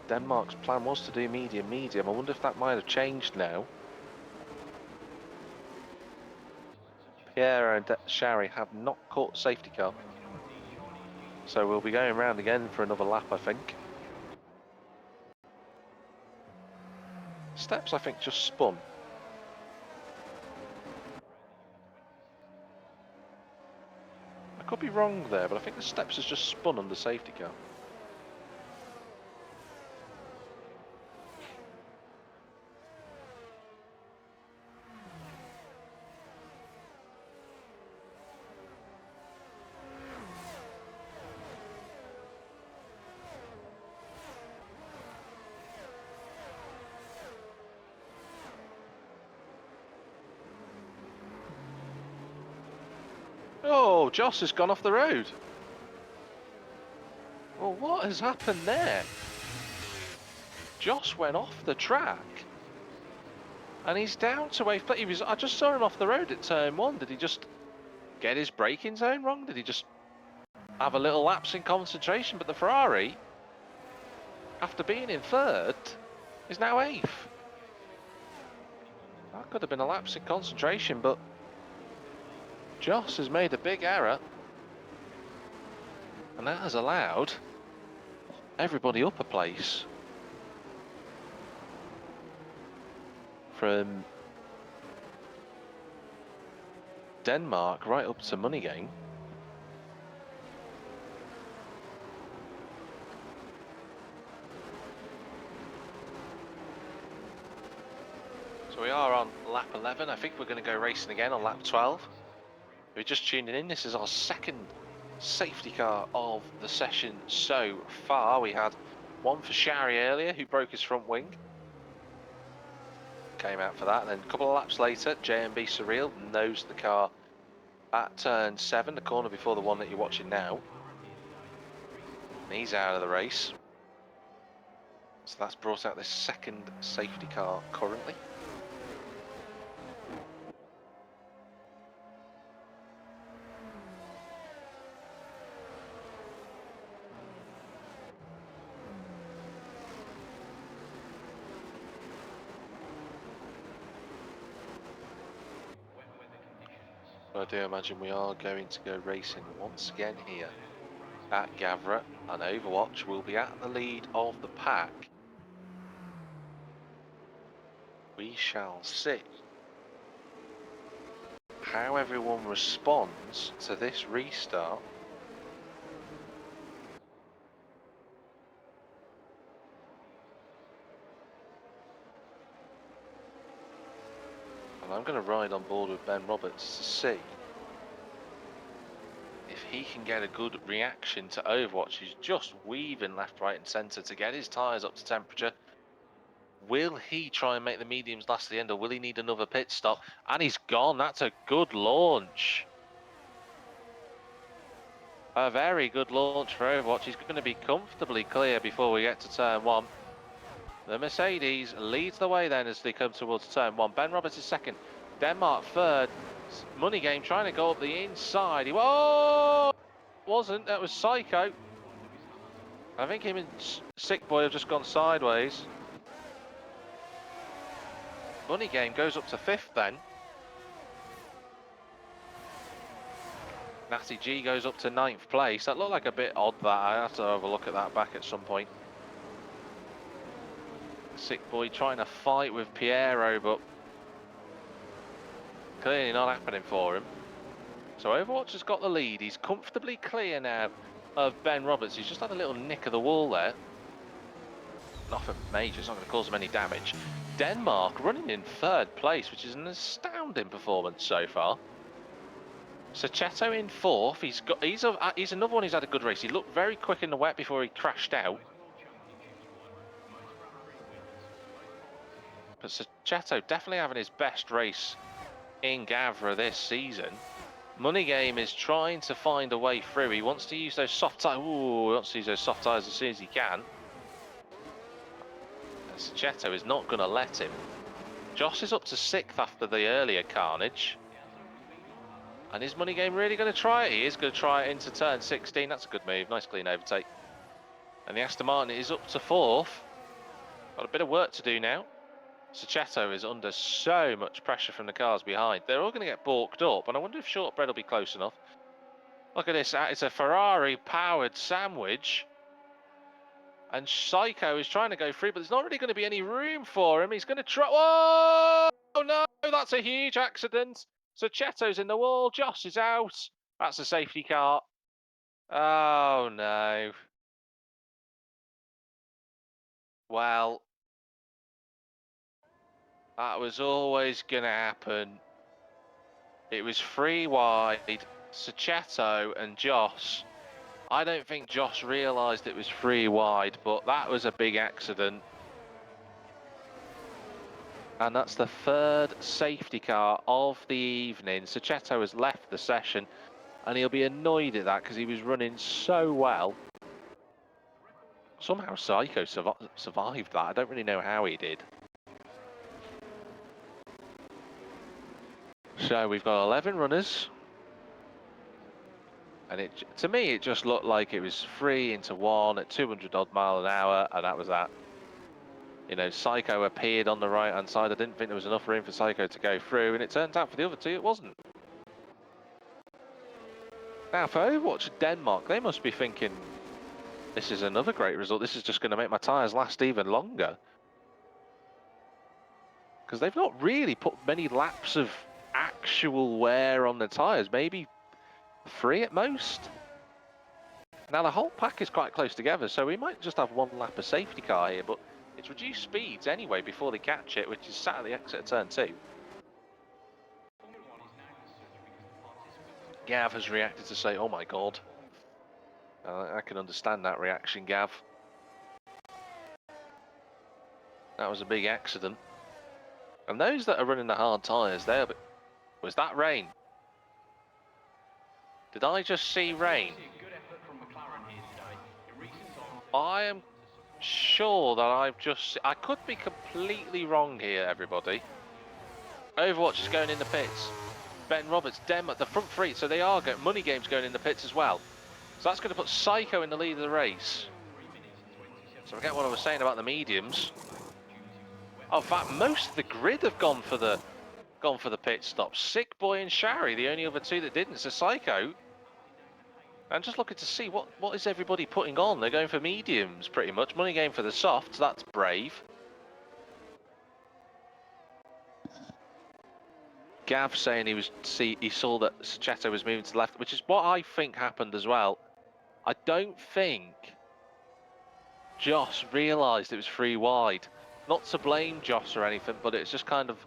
Denmark's plan was to do medium. I wonder if that might have changed now. Piero and Shari have not caught safety car. So we'll be going round again for another lap, I think. Steps, I think, just spun. I could be wrong there, but I think the steps has just spun on the safety car. Oh, Joss has gone off the road. Well, what has happened there? Joss went off the track. And he's down to 8th place. I just saw him off the road at turn 1. Did he just get his braking zone wrong? Did he just have a little lapse in concentration? But the Ferrari, after being in 3rd, is now 8th. That could have been a lapse in concentration, but Joss has made a big error, and that has allowed everybody up a place from Denmark right up to Money Game. So we are on lap 11. I think we're going to go racing again on lap 12. If you're just tuning in, this is our second safety car of the session so far. We had one for Shari earlier, who broke his front wing. Came out for that, and then a couple of laps later, JMB Surreal nosed the car at turn 7, the corner before the one that you're watching now. And he's out of the race. So that's brought out the second safety car currently. I do imagine we are going to go racing once again here at Gavra, and Overwatch will be at the lead of the pack. We shall see how everyone responds to this restart. And I'm going to ride on board with Ben Roberts to see if he can get a good reaction to Overwatch. He's just weaving left, right and centre to get his tyres up to temperature. Will he try and make the mediums last to the end, or will he need another pit stop? And he's gone. That's a good launch. A very good launch for Overwatch. He's going to be comfortably clear before we get to turn 1. The Mercedes leads the way then as they come towards turn 1. Ben Roberts is second. Denmark third. Money Game trying to go up the inside. He wasn't. That was Psycho. I think him and Sick Boy have just gone sideways. Money Game goes up to 5th then. Natty G goes up to 9th place. That looked like a bit odd, that. I have to have a look at that back at some point. Sick Boy trying to fight with Piero, but clearly not happening for him. So Overwatch has got the lead. He's comfortably clear now of Ben Roberts. He's just had a little nick of the wall there. Nothing major, it's not going to cause him any damage. Denmark running in 3rd place, which is an astounding performance so far. Sachetto in 4th. He's another one who's had a good race. He looked very quick in the wet before he crashed out. But Sachetto definitely having his best race in Gavra this season. Money Game is trying to find a way through. He wants to use those soft tyres. Ooh, he wants to use those soft tyres as soon as he can. And Sachetto is not going to let him. Josh is up to 6th after the earlier carnage. And is Money Game really going to try it? He is going to try it into turn 16. That's a good move. Nice clean overtake. And the Aston Martin is up to 4th. Got a bit of work to do now. Sachetto is under so much pressure from the cars behind. They're all going to get balked up, and I wonder if Shortbread will be close enough. Look at this. It's a Ferrari-powered sandwich. And Psycho is trying to go through, but there's not really going to be any room for him. He's going to try... Whoa! Oh, no! That's a huge accident. Sachetto's in the wall. Josh is out. That's a safety car. Oh, no. Well... that was always going to happen. It was 3 wide, Sachetto and Josh. I don't think Josh realised it was 3 wide, but that was a big accident. And that's the 3rd safety car of the evening. Sachetto has left the session, and he'll be annoyed at that because he was running so well. Somehow Psycho survived that. I don't really know how he did. So we've got 11 runners. And to me, it just looked like it was 3 into 1 at 200 odd mile an hour, and that was that. You know, Psycho appeared on the right-hand side. I didn't think there was enough room for Psycho to go through, and it turns out for the other two, it wasn't. Now, for Overwatch Denmark, they must be thinking, this is another great result. This is just going to make my tyres last even longer. Because they've not really put many laps of actual wear on the tyres. Maybe 3 at most. Now, the whole pack is quite close together, so we might just have 1 lap of safety car here. But it's reduced speeds anyway before they catch it, which is sat at the exit of turn 2. Gav has reacted to say, oh my god. I can understand that reaction, Gav. That was a big accident. And those that are running the hard tyres, they're... Was that rain? Did I just see rain? I am sure that I've just... I could be completely wrong here, everybody. Overwatch is going in the pits. Ben Roberts, Dem at the front 3, so they are going... Money Game's going in the pits as well. So that's going to put Psycho in the lead of the race. So I forget what I was saying about the mediums. Oh, in fact, most of the grid have gone for the pit stop. Sick Boy and Shari, the only other 2 that didn't. So Psycho. I'm just looking to see what is everybody putting on. They're going for mediums pretty much. Money Game for the softs. That's brave. Gav saying he saw that Sachetto was moving to the left, which is what I think happened as well. I don't think Joss realised it was 3 wide. Not to blame Joss or anything, but it's just kind of,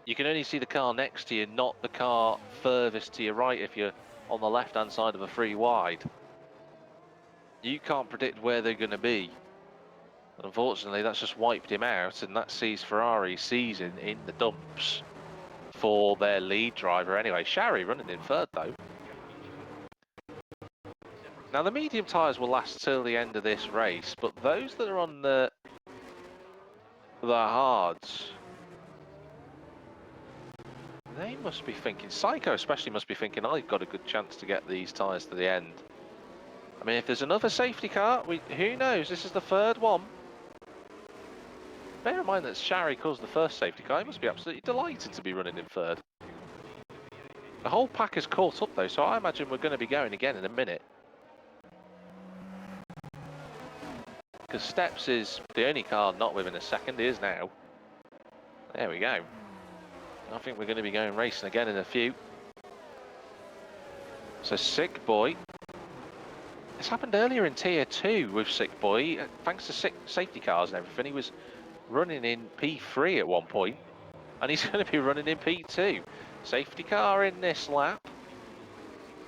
you can only see the car next to you, not the car furthest to your right if you're on the left-hand side of a 3 wide. You can't predict where they're going to be. Unfortunately, that's just wiped him out, and that sees Ferrari's season in the dumps for their lead driver anyway. Shari running in 3rd though. Now the medium tyres will last till the end of this race, but those that are on the hards, they must be thinking, Psycho especially must be thinking, I've got a good chance to get these tyres to the end. I mean, if there's another safety car, who knows? This is the 3rd one. Bear in mind that Shari caused the first safety car. He must be absolutely delighted to be running in 3rd. The whole pack is caught up though, so I imagine we're going to be going again in a minute. Because Steps is the only car not within a second. He is now. There we go. I think we're going to be going racing again in a few. So Sick Boy. This happened earlier in Tier 2 with Sick Boy. Thanks to safety cars and everything, he was running in P3 at one point. And he's going to be running in P2. Safety car in this lap.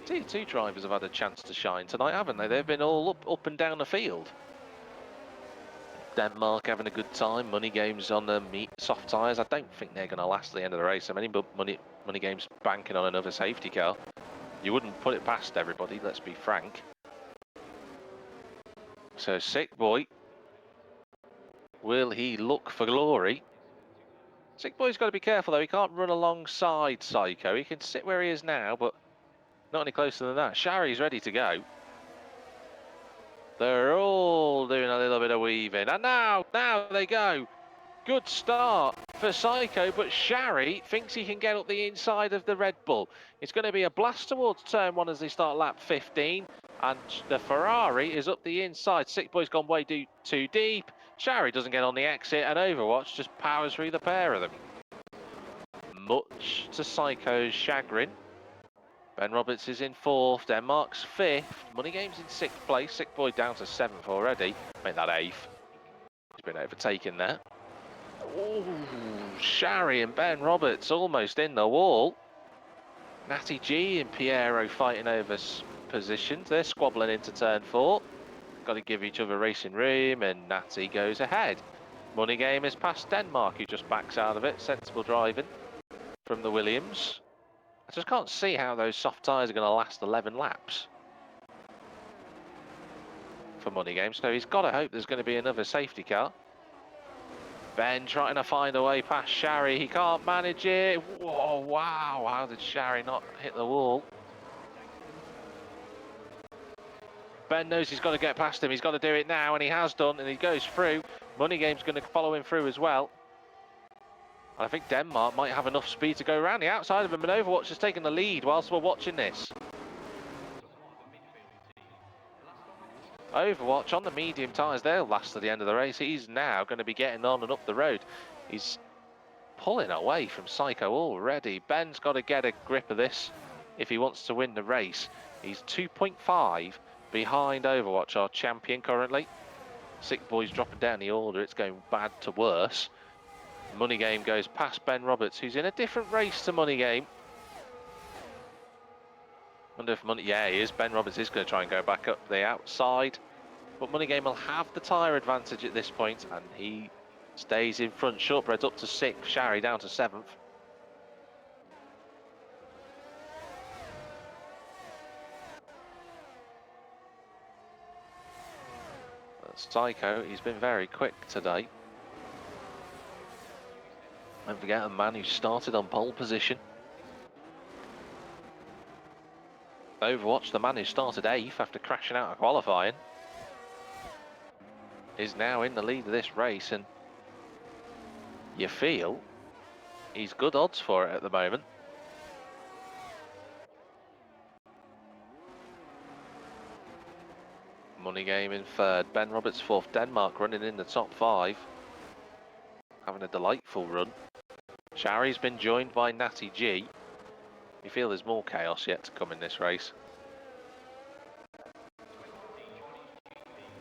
Tier 2 drivers have had a chance to shine tonight, haven't they? They've been all up and down the field. Denmark having a good time. Money Games on the soft tyres. I don't think they're going to last to the end of the race. I mean, but Money Games banking on another safety car. You wouldn't put it past everybody, let's be frank. So Sick Boy, will he look for glory? Sick Boy's got to be careful though. He can't run alongside Psycho. He can sit where he is now, but not any closer than that. Shari's ready to go. They're all doing a little bit of weaving. And now they go. Good start for Psycho, but Shari thinks he can get up the inside of the Red Bull. It's going to be a blast towards turn 1 as they start lap 15. And the Ferrari is up the inside. Sick Boy's gone way too deep. Shari doesn't get on the exit, and Overwatch just powers through the pair of them. Much to Psycho's chagrin. Ben Roberts is in 4th, Denmark's 5th, Money Games in 6th place, Sick Boy down to 7th already, make that 8th. He's been overtaken there. Oh, Shari and Ben Roberts almost in the wall. Natty G and Piero fighting over positions, they're squabbling into turn 4. Got to give each other racing room, and Natty goes ahead. Money Game is past Denmark, who just backs out of it, sensible driving from the Williams. I just can't see how those soft tyres are going to last 11 laps for Money Game, so he's got to hope there's going to be another safety car. Ben trying to find a way past Shari, he can't manage it. Whoa, wow, how did Shari not hit the wall? Ben knows he's got to get past him, he's got to do it now, and he has done, and he goes through. Money Game's going to follow him through as well. I think Denmark might have enough speed to go around the outside of him, and Overwatch has taken the lead whilst we're watching this. Overwatch on the medium tyres, they'll last to the end of the race. He's now going to be getting on and up the road. He's pulling away from Psycho already. Ben's got to get a grip of this if he wants to win the race. He's 2.5 behind Overwatch, our champion currently. Sick Boy's dropping down the order. It's going bad to worse. Money Game goes past Ben Roberts, who's in a different race to Money Game. Wonder if Money... Yeah, he is. Ben Roberts is going to try and go back up the outside. But Money Game will have the tyre advantage at this point, and he stays in front. Shortbread's up to 6th, Shari down to 7th. Psycho, he's been very quick today. Don't forget a man who started on pole position. Overwatch, the man who started 8th after crashing out of qualifying, is now in the lead of this race, and you feel he's good odds for it at the moment. Money Game in 3rd, Ben Roberts 4th, Denmark running in the top 5, having a delightful run. Shari's been joined by Natty G. You feel there's more chaos yet to come in this race.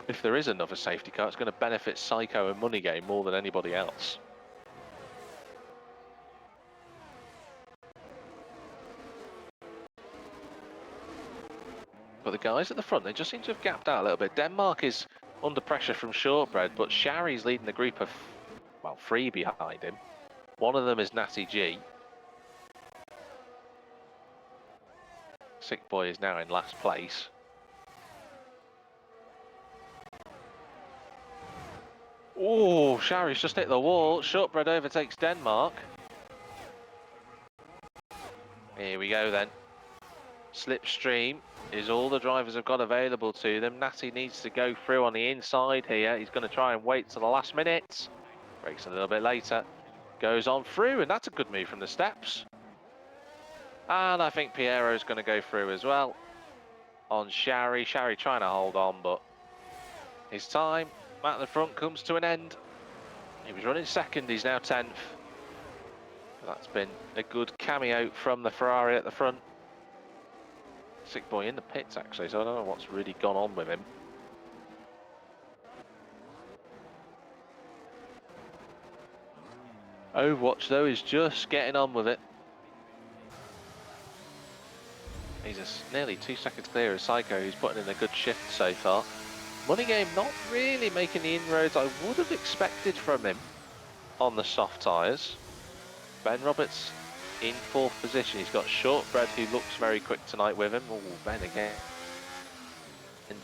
If there is another safety car, it's going to benefit Psycho and Money Game more than anybody else. But the guys at the front, they just seem to have gapped out a little bit. Denmark is under pressure from Shortbread, but Shari's leading the group of, well, 3 behind him. One of them is Natty G. Sick Boy is now in last place. Oh, Shari's just hit the wall. Shortbread overtakes Denmark. Here we go then. Slipstream is all the drivers have got available to them. Natty needs to go through on the inside here. He's going to try and wait till the last minute. Brakes a little bit later. Goes on through, and that's a good move from the steps. And I think Piero's going to go through as well on Shari. Shari trying to hold on, but his time at the front comes to an end. He was running 2nd, he's now 10th. That's been a good cameo from the Ferrari at the front. Sick Boy in the pits actually, so I don't know what's really gone on with him. Overwatch though is just getting on with it. He's nearly 2 seconds clear of Psycho, who's putting in a good shift so far. Money Game not really making the inroads I would have expected from him on the soft tyres. Ben Roberts in 4th position. He's got Shortbread, who looks very quick tonight with him. Oh, Ben again. And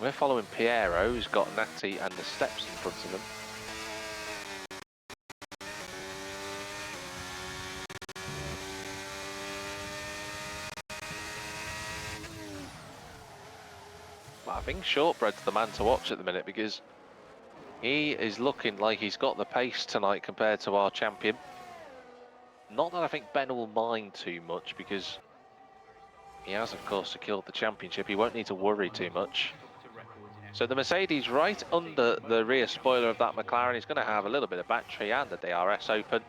we're following Piero, who's got Natty and the steps in front of him. But I think Shortbread's the man to watch at the minute, because he is looking like he's got the pace tonight compared to our champion. Not that I think Ben will mind too much, because he has, of course, secured the championship. He won't need to worry too much. So the Mercedes right under the rear spoiler of that McLaren is going to have a little bit of battery and the DRS open.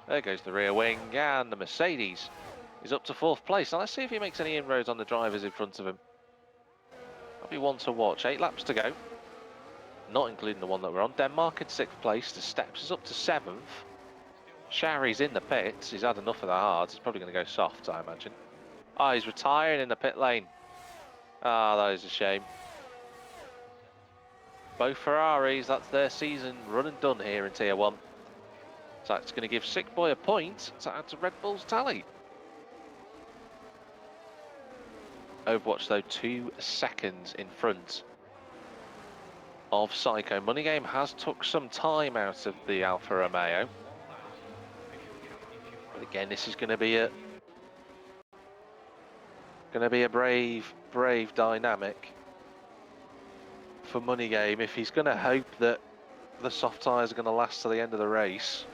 There goes the rear wing, and the Mercedes is up to 4th place. Now let's see if he makes any inroads on the drivers in front of him. That'll be one to watch. 8 laps to go. Not including the one that we're on. Denmark in 6th place. The steps is up to 7th. Shari's in the pits. He's had enough of the hards. He's probably going to go soft, I imagine. Oh, he's retiring in the pit lane. Ah, that is a shame. Both Ferraris, that's their season run and done here in Tier 1. So that's going to give Sick Boy a point to add to Red Bull's tally. Overwatch, though, 2 seconds in front of Psycho. Money Game has took some time out of the Alfa Romeo. But again, this is going to be a brave dynamic for Money Game if he's going to hope that the soft tyres are going to last to the end of the race.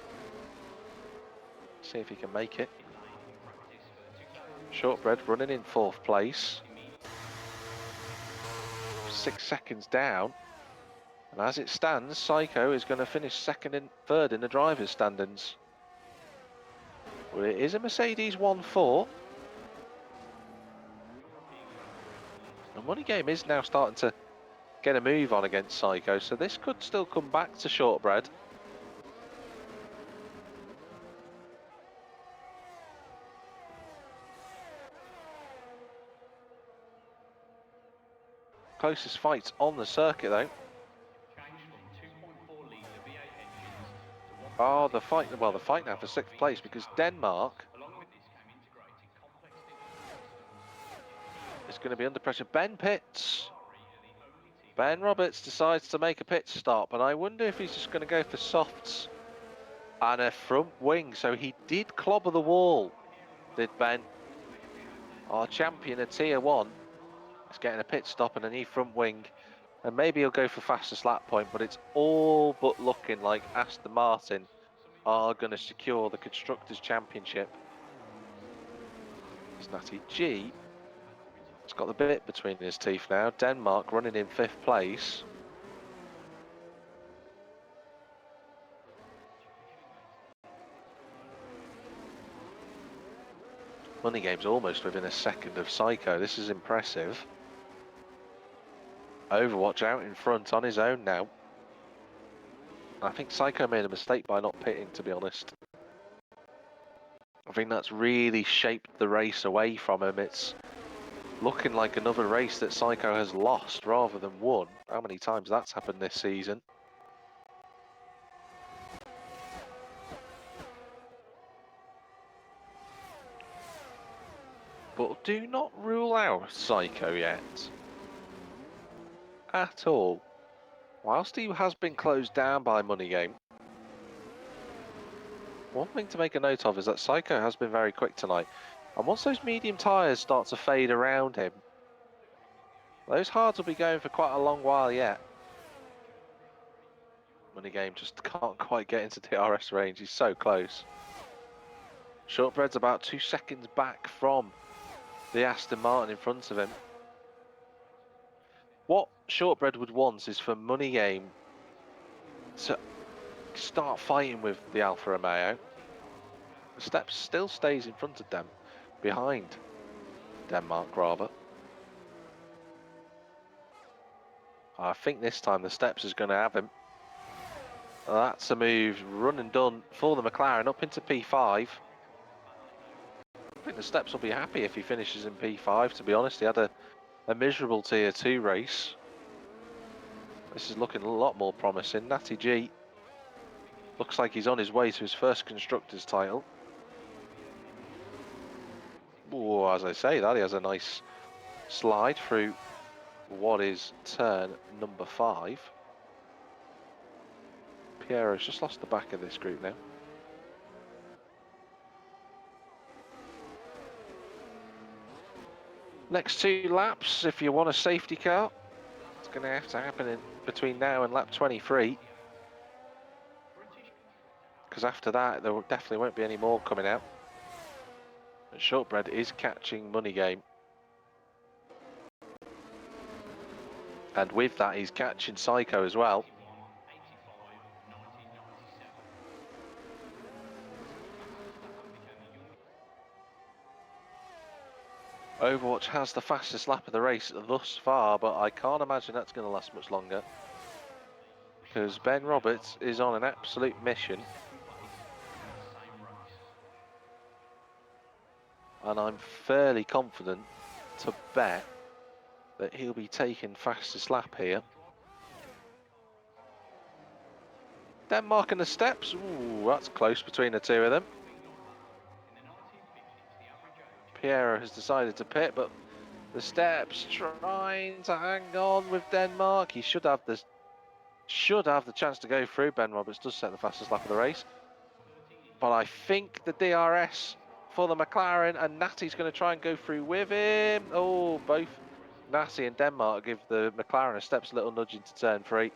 See if he can make it. Shortbread running in 4th place. 6 seconds down. And as it stands, Psycho is going to finish second and third in the drivers' standings. Well, it is a Mercedes 1.4. And Money Game is now starting to get a move on against Psycho, so this could still come back to Shortbread. Closest fights on the circuit, though. Oh, the fight now for 6th place, because Denmark is going to be under pressure. Ben pits. Ben Roberts decides to make a pit stop, and I wonder if he's just going to go for softs and a front wing. So he did clobber the wall, did Ben. Our champion at Tier 1 is getting a pit stop and a new front wing. And maybe he'll go for fastest lap point, but it's all but looking like Aston Martin are going to secure the Constructors' Championship. It's Natty G. It's got the bit between his teeth now. Denmark running in 5th place. Money Game's almost within a second of Psycho. This is impressive. Overwatch out in front on his own now. I think Psycho made a mistake by not pitting, to be honest. I think that's really shaped the race away from him. It's looking like another race that Psycho has lost rather than won. How many times that's happened this season? But do not rule out Psycho yet. At all. Whilst he has been closed down by Money Game, one thing to make a note of is that Psycho has been very quick tonight. And once those medium tyres start to fade around him, those hards will be going for quite a long while yet. Money Game just can't quite get into DRS range. He's so close. Shortbread's about 2 seconds back from the Aston Martin in front of him. What Shortbread would want is for Money Game to start fighting with the Alfa Romeo. The Steps still stays in front of them, behind Denmark rather. I think this time the Steps is going to have him. That's a move, run and done for the McLaren up into P5. I think the Steps will be happy if he finishes in P5, to be honest. He had a miserable Tier 2 race. This is looking a lot more promising. Natty G looks like he's on his way to his first Constructors title. Oh, as I say that, he has a nice slide through what is turn number 5. Piero's just lost the back of this group now. Next 2 laps, if you want a safety car, it's going to have to happen in between now and lap 23. Because after that, there definitely won't be any more coming out. But Shortbread is catching Money Game. And with that, he's catching Psycho as well. Overwatch has the fastest lap of the race thus far, but I can't imagine that's going to last much longer. Because Ben Roberts is on an absolute mission. And I'm fairly confident to bet that he'll be taking fastest lap here. Denmark and the Steps. Ooh, that's close between the two of them. Piero has decided to pit, but the Steps trying to hang on with Denmark. He should have the chance to go through. Ben Roberts does set the fastest lap of the race. But I think the DRS for the McLaren, and Natty's going to try and go through with him. Oh, both Natty and Denmark give the McLaren a Steps a little nudge into turn 3.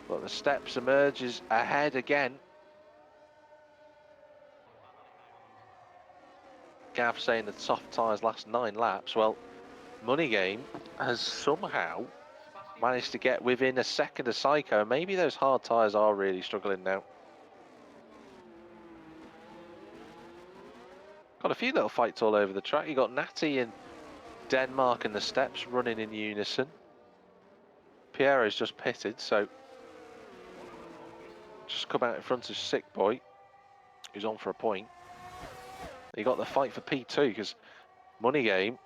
But the Steps emerges ahead again. Gav saying that soft tyres last 9 laps. Well, Money Game has somehow managed to get within a second of Psycho. Maybe those hard tyres are really struggling now. Got a few little fights all over the track. You got Natty and Denmark and the steps running in unison. Piero's just pitted, so just come out in front of Sick Boy, who's on for a point. You got the fight for P2 because Money Game.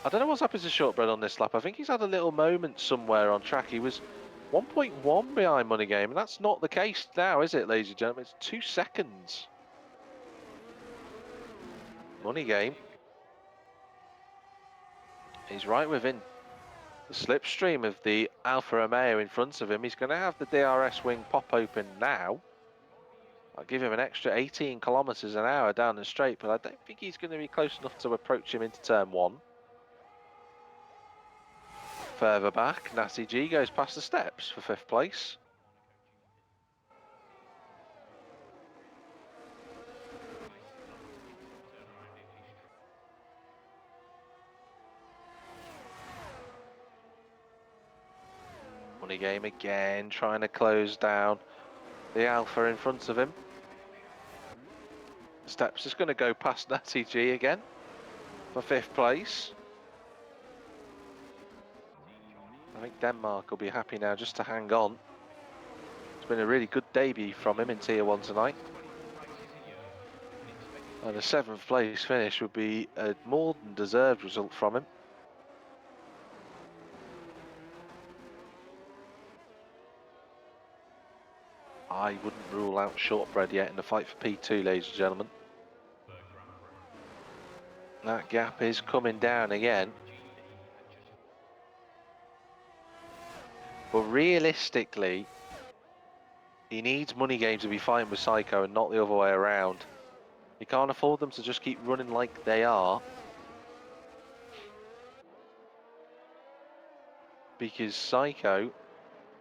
I don't know what's happened to Shortbread on this lap. I think he's had a little moment somewhere on track. He was 1.1 behind Money Game, and that's not the case now, is it, ladies and gentlemen? It's 2 seconds. Money Game. He's right within the slipstream of the Alfa Romeo in front of him. He's going to have the DRS wing pop open now. I'll give him an extra 18 kilometers an hour down the straight, but I don't think he's going to be close enough to approach him into turn 1. Further back, Natty G goes past the steps for 5th place. Money Game again, trying to close down the Alpha in front of him. Steps is going to go past Natty G again for 5th place. I think Denmark will be happy now just to hang on. It's been a really good debut from him in Tier 1 tonight. And a 7th place finish would be a more than deserved result from him. I wouldn't rule out Shortbread yet in the fight for P2, ladies and gentlemen. That gap is coming down again. But realistically, he needs Money Game to be fine with Psycho and not the other way around. He can't afford them to just keep running like they are. Because Psycho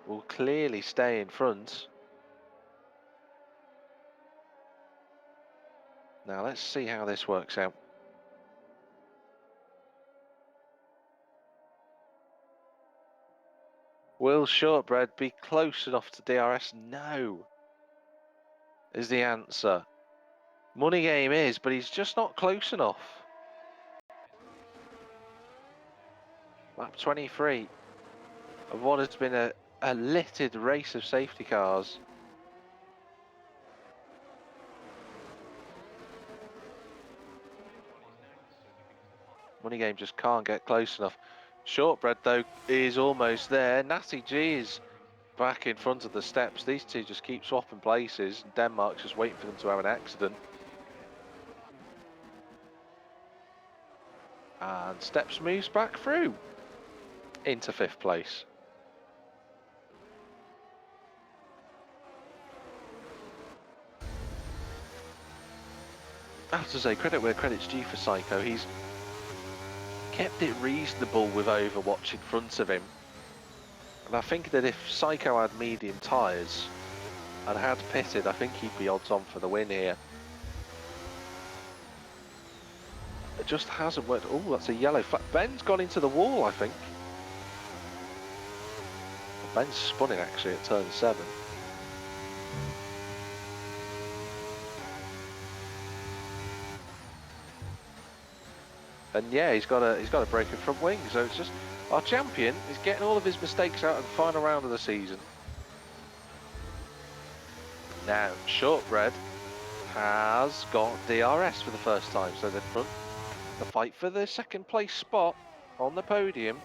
will clearly stay in front. Now let's see how this works out. Will Shortbread be close enough to DRS? No, is the answer. Money Game is, but he's just not close enough. Lap 23 of what has been a littered race of safety cars. Money Game just can't get close enough. Shortbread, though, is almost there. Natty G is back in front of the steps. These two just keep swapping places. Denmark's just waiting for them to have an accident. And Steps moves back through into 5th place. I have to say, credit where credit's due for Psycho. He's kept it reasonable with Overwatch in front of him. And I think that if Psycho had medium tyres and had pitted, I think he'd be odds on for the win here. It just hasn't worked. Oh, that's a yellow flag. Ben's gone into the wall, I think. Ben's spun it actually at turn 7. And yeah, he's got a broken front wing. So it's just our champion is getting all of his mistakes out in the final round of the season. Now Shortbread has got DRS for the first time, so the fight for the 2nd place spot on the podium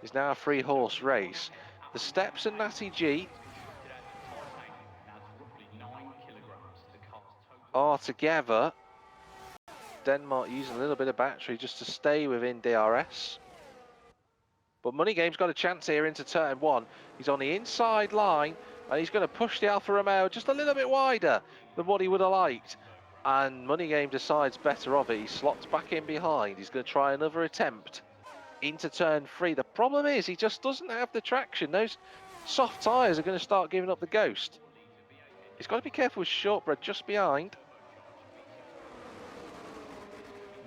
is now a 3-horse race. The Steps and Natty G are together. Denmark using a little bit of battery just to stay within DRS. But Money Game's got a chance here into turn 1. He's on the inside line and he's going to push the Alfa Romeo just a little bit wider than what he would have liked. And Money Game decides better of it. He slots back in behind. He's going to try another attempt into turn 3. The problem is he just doesn't have the traction. Those soft tyres are going to start giving up the ghost. He's got to be careful with Shortbread just behind.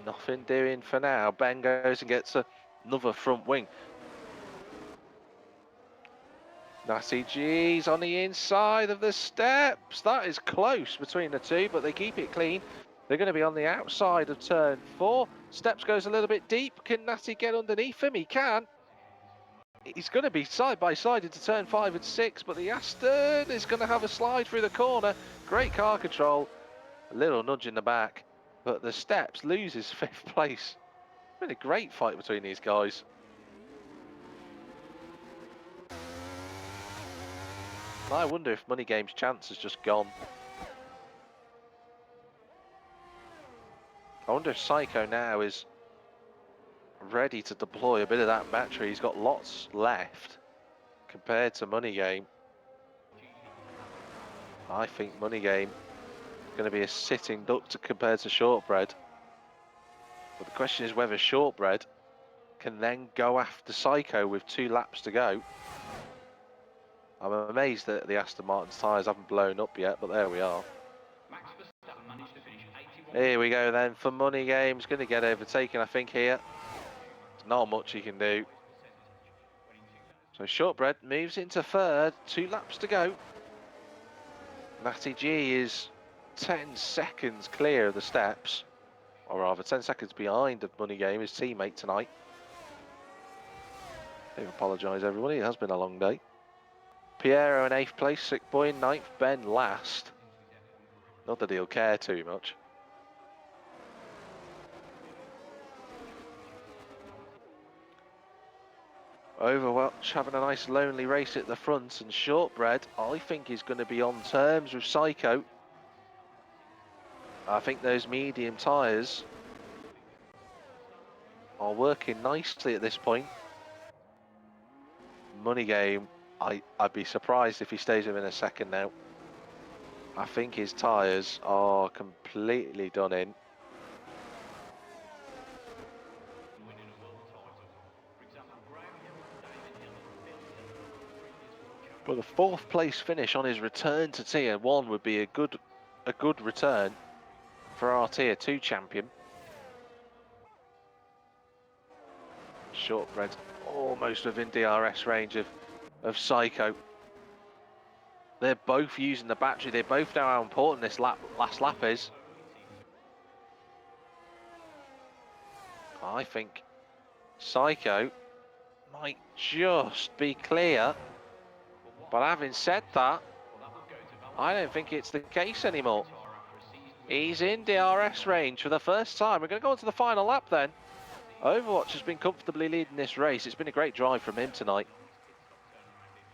Nothing doing for now. Ben goes and gets another front wing. Natty G's on the inside of the steps. That is close between the two, but they keep it clean. They're going to be on the outside of turn 4. Steps goes a little bit deep. Can Natty get underneath him? He can. He's going to be side by side into turn 5 and 6, but the Aston is going to have a slide through the corner. Great car control. A little nudge in the back, but the Steps loses 5th place. Been a great fight between these guys. I wonder if Money Game's chance has just gone. I wonder if Psycho now is ready to deploy a bit of that battery. He's got lots left compared to Money Game. I think Money Game is going to be a sitting duck compared to Shortbread. But the question is whether Shortbread can then go after Psycho with 2 laps to go. I'm amazed that the Aston Martin's tyres haven't blown up yet, but there we are. Here we go then for Money Game. He's going to get overtaken, I think, here. There's not much he can do. So Shortbread moves into 3rd, 2 laps to go. Natty G is 10 seconds clear of the Steps, or rather 10 seconds behind of Money Game, his teammate tonight. I do apologise everybody, it has been a long day. Piero in 8th place, Sick Boy in 9th, Ben last. Not that he'll care too much. Overwatch having a nice lonely race at the front, and Shortbread I think is going to be on terms with Psycho. I think those medium tyres are working nicely at this point. Money Game, I'd be surprised if he stays within a second now. I think his tyres are completely done in. But a 4th place finish on his return to Tier 1 would be a good return for our Tier 2 champion. Shortbread almost within DRS range of Psycho. They're both using the battery. They both know how important this last lap is. I think Psycho might just be clear. But having said that, I don't think it's the case anymore. He's in DRS range for the first time. We're going to go on to the final lap then. Overwatch has been comfortably leading this race. It's been a great drive from him tonight.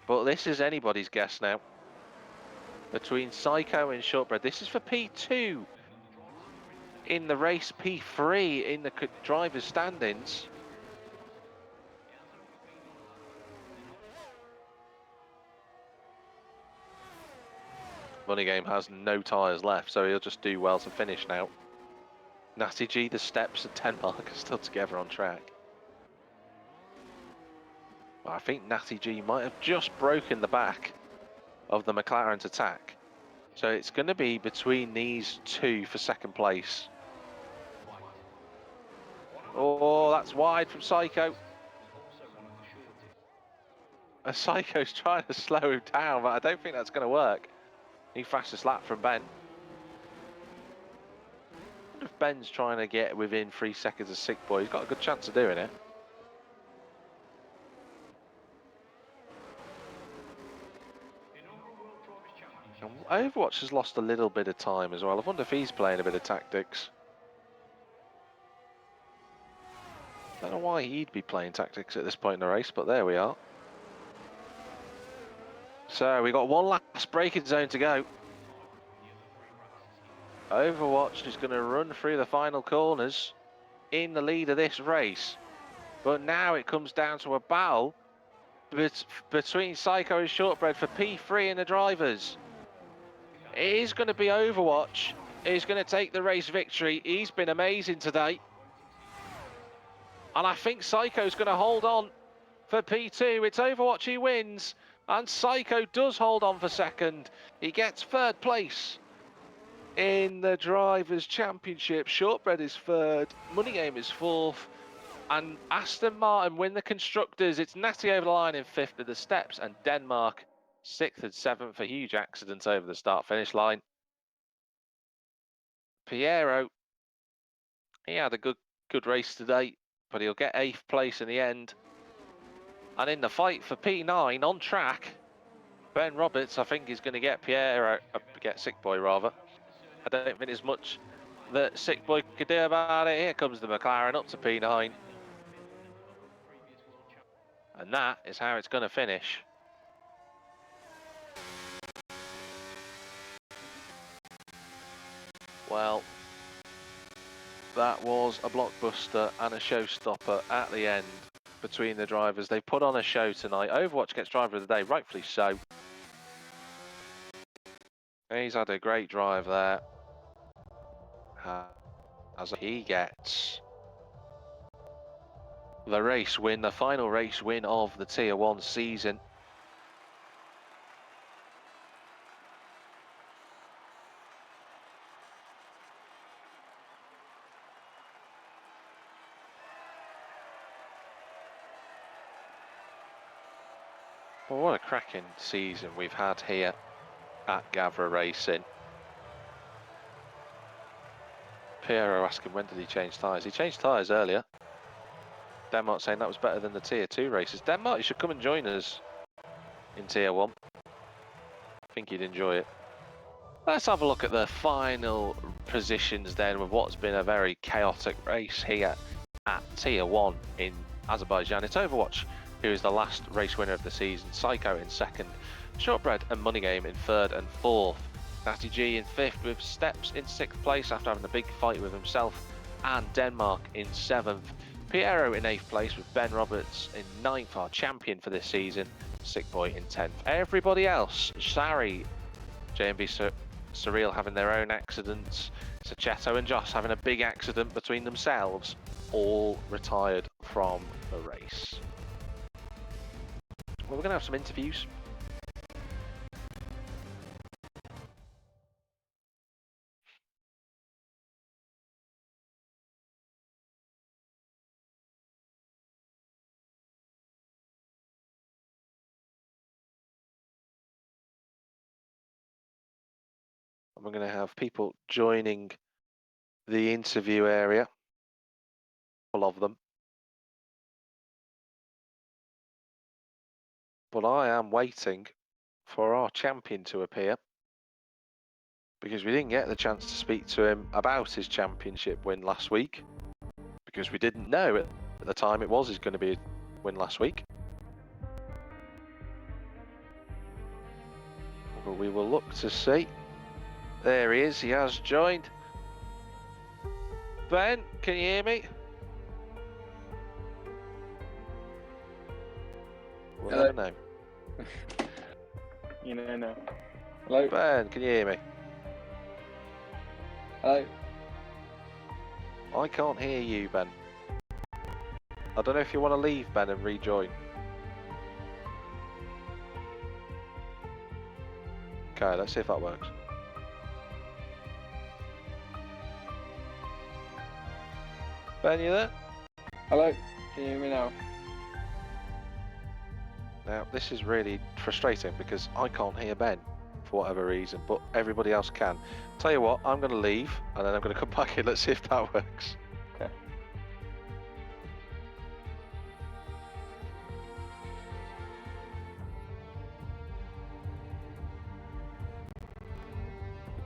But this is anybody's guess now. Between Psycho and Shortbread. This is for P2 in the race, P3 in the driver's standings. Money Game has no tyres left, so he'll just do well to finish now. Natty G, the Steps and 10 mark are still together on track. Well, I think Natty G might have just broken the back of the McLaren's attack. So it's going to be between these two for 2nd place. Oh, that's wide from Psycho. Psycho's trying to slow him down, but I don't think that's going to work. New fastest lap from Ben. I wonder if Ben's trying to get within 3 seconds of Sick Boy. He's got a good chance of doing it. And Overwatch has lost a little bit of time as well. I wonder if he's playing a bit of tactics. I don't know why he'd be playing tactics at this point in the race, but there we are. So we got one last braking zone to go. Overwatch is going to run through the final corners in the lead of this race. But now it comes down to a battle between Psycho and Shortbread for P3 in the drivers. It is going to be Overwatch. He's going to take the race victory. He's been amazing today. And I think Psycho's going to hold on for P2. It's Overwatch he wins. And Psycho does hold on for 2nd. He gets 3rd place in the Drivers' Championship. Shortbread is 3rd. Money Game is 4th. And Aston Martin win the Constructors. It's Natty over the line in 5th of the steps, and Denmark 6th and 7th. A huge accident over the start-finish line. Piero, he had a good race today, but he'll get 8th place in the end. And in the fight for P9 on track, Ben Roberts, I think, is going to get get Sick Boy rather. I don't think there's much that Sick Boy could do about it. Here comes the McLaren up to P9. And that is how it's going to finish. Well, that was a blockbuster and a showstopper at the end between the drivers. They put on a show tonight. Overwatch gets driver of the day, rightfully so. He's had a great drive there. As he gets the race win, the final race win of the Tier 1 season. Well, what a cracking season we've had here at Gavra Racing. Piero asking when did he change tyres? He changed tyres earlier. Denmark saying that was better than the Tier 2 races. Denmark, you should come and join us in Tier 1. I think you'd enjoy it. Let's have a look at the final positions then with what's been a very chaotic race here at Tier 1 in Azerbaijan. It's Overwatch who is the last race winner of the season, Psycho in 2nd, Shortbread and Money Game in 3rd and 4th, Natty G in 5th with Steps in 6th place after having a big fight with himself, and Denmark in 7th. Piero in 8th place with Ben Roberts in 9th, our champion for this season, Sick Boy in 10th. Everybody else, Sari, JMB Surreal having their own accidents, Sachetto and Joss having a big accident between themselves, all retired from the race. Well, we're going to have some interviews. And we're going to have people joining the interview area, all of them. But I am waiting for our champion to appear, because we didn't get the chance to speak to him about his championship win last week, because we didn't know at the time it was going to be a win last week. But we will look to see. There he is, he has joined. Ben, can you hear me? We'll never know. You never know. Hello? Ben, can you hear me? Hello? I can't hear you, Ben. I don't know if you want to leave, Ben, and rejoin. Okay, let's see if that works. Ben, you there? Hello? Can you hear me now? Now, this is really frustrating because I can't hear Ben for whatever reason, but everybody else can. Tell you what, I'm going to leave and then I'm going to come back in. Let's see if that works. Okay.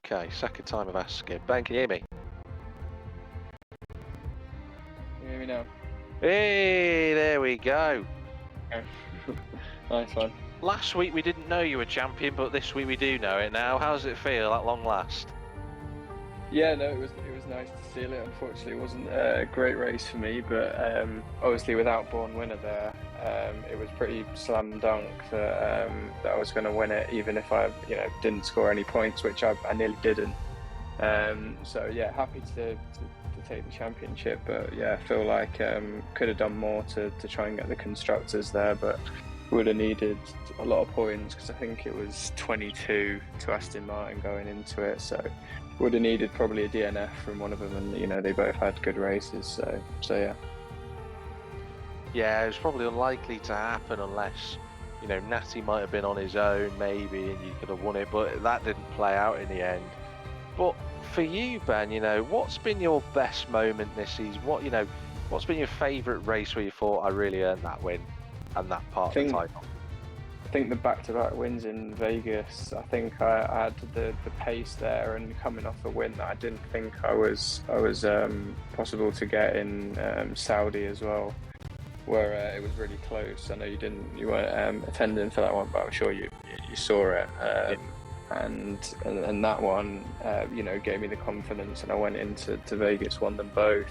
Okay, second time of asking. Ben, can you hear me? Can you hear me now? Hey, there we go. Okay. Nice one. Last week we didn't know you were champion, but this week we do know it now. How does it feel at long last? Yeah, no, it was nice to seal it. Unfortunately, it wasn't a great race for me, but obviously without born winner there, it was pretty slam dunk that I was going to win it, even if I didn't score any points, which I nearly didn't. So yeah, happy to take the championship, but yeah, I feel like could have done more to try and get the constructors there, but would have needed a lot of points because I think it was 22 to Aston Martin going into it, so would have needed probably a DNF from one of them, and they both had good races, so yeah. Yeah, it was probably unlikely to happen unless, Natty might have been on his own maybe and you could have won it, but that didn't play out in the end. But for you, Ben, what's been your best moment this season? What's been your favourite race where you thought I really earned that win and that I part of the think title? I think the back-to-back wins in Vegas. I think I had the pace there, and coming off a win that I didn't think I was possible to get in Saudi as well, where it was really close. I know you weren't attending for that one, but I'm sure you saw it. And that one, gave me the confidence, and I went into Vegas, won them both.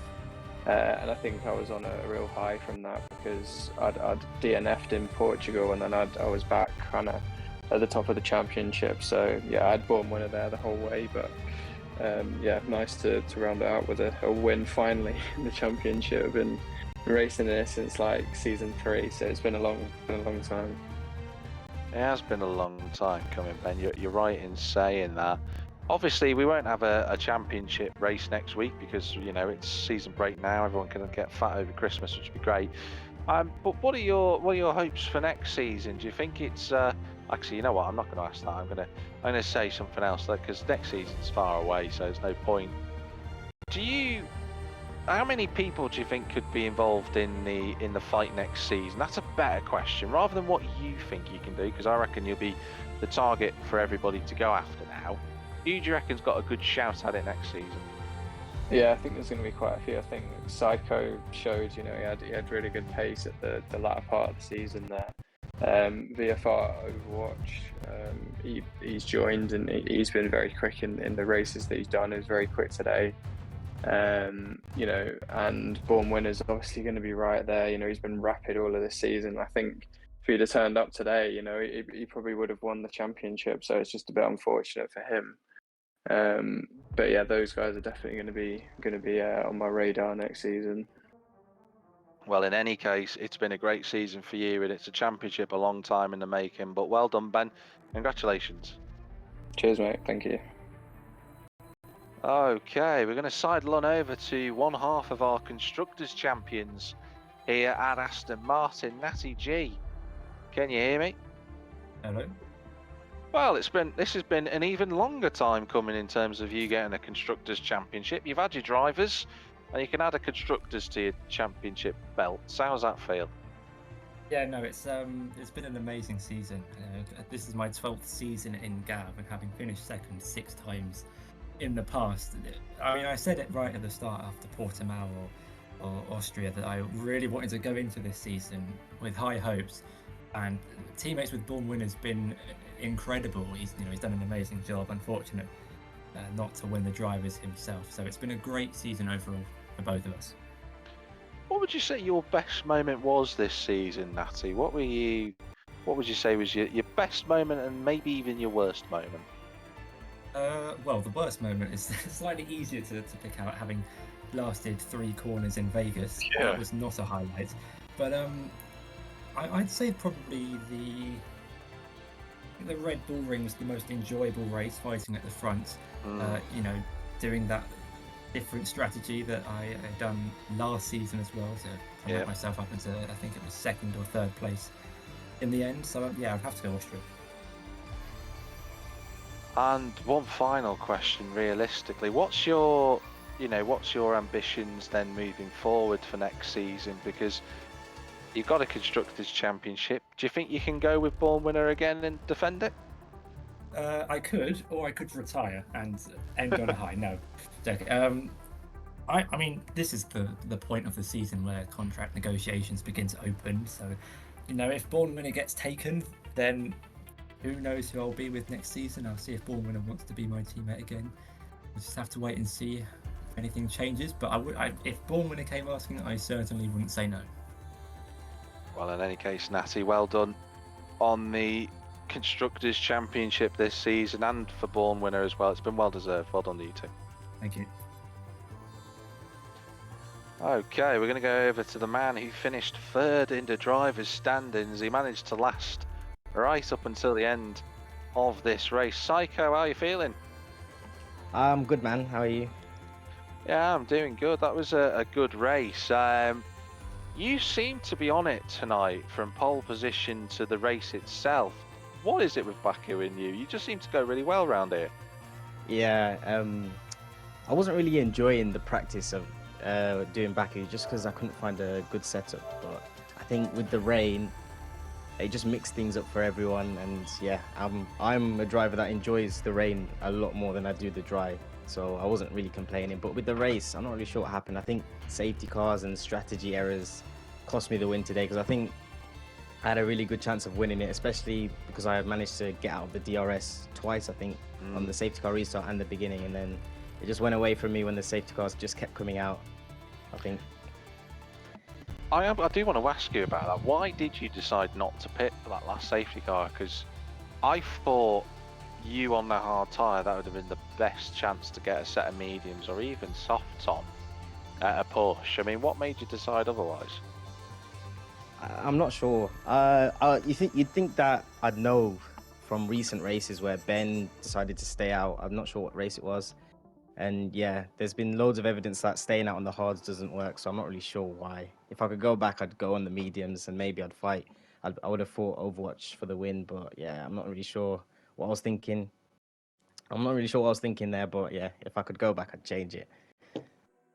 And I think I was on a real high from that because I'd DNF'd in Portugal, and then I was back kind of at the top of the championship. So yeah, I'd born winner there the whole way. But yeah, nice to round it out with a win finally in the championship. I've been racing there since like season 3, so it's been a long time. It has been a long time coming, Ben. You're right in saying that. Obviously, we won't have a championship race next week because it's season break now. Everyone can get fat over Christmas, which would be great. But what are your hopes for next season? Do you think it's actually? You know what? I'm not going to ask that. I'm going to say something else because next season's far away, so there's no point. How many people do you think could be involved in the fight next season? That's a better question, rather than what you think you can do, because I reckon you'll be the target for everybody to go after now. Who do you reckon's got a good shout at it next season? Yeah, I think there's going to be quite a few. I think Psycho showed, he had really good pace at the latter part of the season there. VFR Overwatch, he's joined, and he's been very quick in the races that he's done. He was very quick today. And Born Winner's obviously going to be right there. He's been rapid all of this season. I think if he'd have turned up today, he probably would have won the championship. So it's just a bit unfortunate for him. But yeah, those guys are definitely going to be on my radar next season. Well, in any case, it's been a great season for you, and it's a championship a long time in the making. But well done, Ben. Congratulations. Cheers, mate. Thank you. Okay, we're going to sidle on over to one half of our constructors champions here at Aston Martin, Natty G. Can you hear me? Hello. Well, this has been an even longer time coming in terms of you getting a constructors championship. You've had your drivers, and you can add a constructors to your championship belt. So how's that feel? Yeah, no, it's been an amazing season. This is my 12th season in Gav, and having finished second 6 times in the past. I mean, I said it right at the start after Portimao or Austria that I really wanted to go into this season with high hopes, and teammates with Born Winner's been incredible. He's done an amazing job. Unfortunate not to win the drivers himself. So it's been a great season overall for both of us. What would you say your best moment was this season, Natty? What would you say was your best moment and maybe even your worst moment? Well, the worst moment is slightly easier to pick out, having lasted 3 corners in Vegas. Yeah. That was not a highlight. But I'd say probably the Red Bull Ring was the most enjoyable race, fighting at the front. Doing that different strategy that I had done last season as well, to promote myself up into, I think it was 2nd or 3rd place in the end. So yeah, I'd have to go Austria. And one final question, realistically, what's your ambitions then moving forward for next season? Because you've got a constructors championship. Do you think you can go with Born Winner again and defend it? I could, or I could retire and end on a high. No, joking. I mean, this is the point of the season where contract negotiations begin to open. So, if Born Winner gets taken, then who knows who I'll be with next season. I'll see if Born Winner wants to be my teammate again. We'll just have to wait and see if anything changes. But if Born Winner came asking, I certainly wouldn't say no. Well, in any case, Natty, well done on the Constructors Championship this season, and for Born Winner as well. It's been well deserved. Well done to you two. Thank you. Okay, we're going to go over to the man who finished 3rd in the drivers' standings. He managed to last right up until the end of this race. Psycho, how are you feeling? I'm good, man. How are you? Yeah, I'm doing good. That was a good race. You seem to be on it tonight from pole position to the race itself. What is it with Baku in you? You just seem to go really well around here. Yeah, I wasn't really enjoying the practice of doing Baku just because I couldn't find a good setup. But I think with the rain, it just mixed things up for everyone. And yeah, I'm a driver that enjoys the rain a lot more than I do the dry. So I wasn't really complaining. But with the race, I'm not really sure what happened. I think safety cars and strategy errors cost me the win today because I think I had a really good chance of winning it, especially because I managed to get out of the DRS twice, I think, on the safety car restart and the beginning. And then it just went away from me when the safety cars just kept coming out, I think. I do want to ask you about that. Why did you decide not to pit for that last safety car? Because I thought you on the hard tyre, that would have been the best chance to get a set of mediums or even softs on at a push. I mean, what made you decide otherwise? I'm not sure. You'd think that I'd know from recent races where Ben decided to stay out. I'm not sure what race it was. And yeah, there's been loads of evidence that staying out on the hards doesn't work, so I'm not really sure why. If I could go back, I'd go on the mediums and maybe I'd fight. I would have fought Overwatch for the win, but yeah, I'm not really sure what I was thinking. I'm not really sure what I was thinking there, but yeah, if I could go back, I'd change it.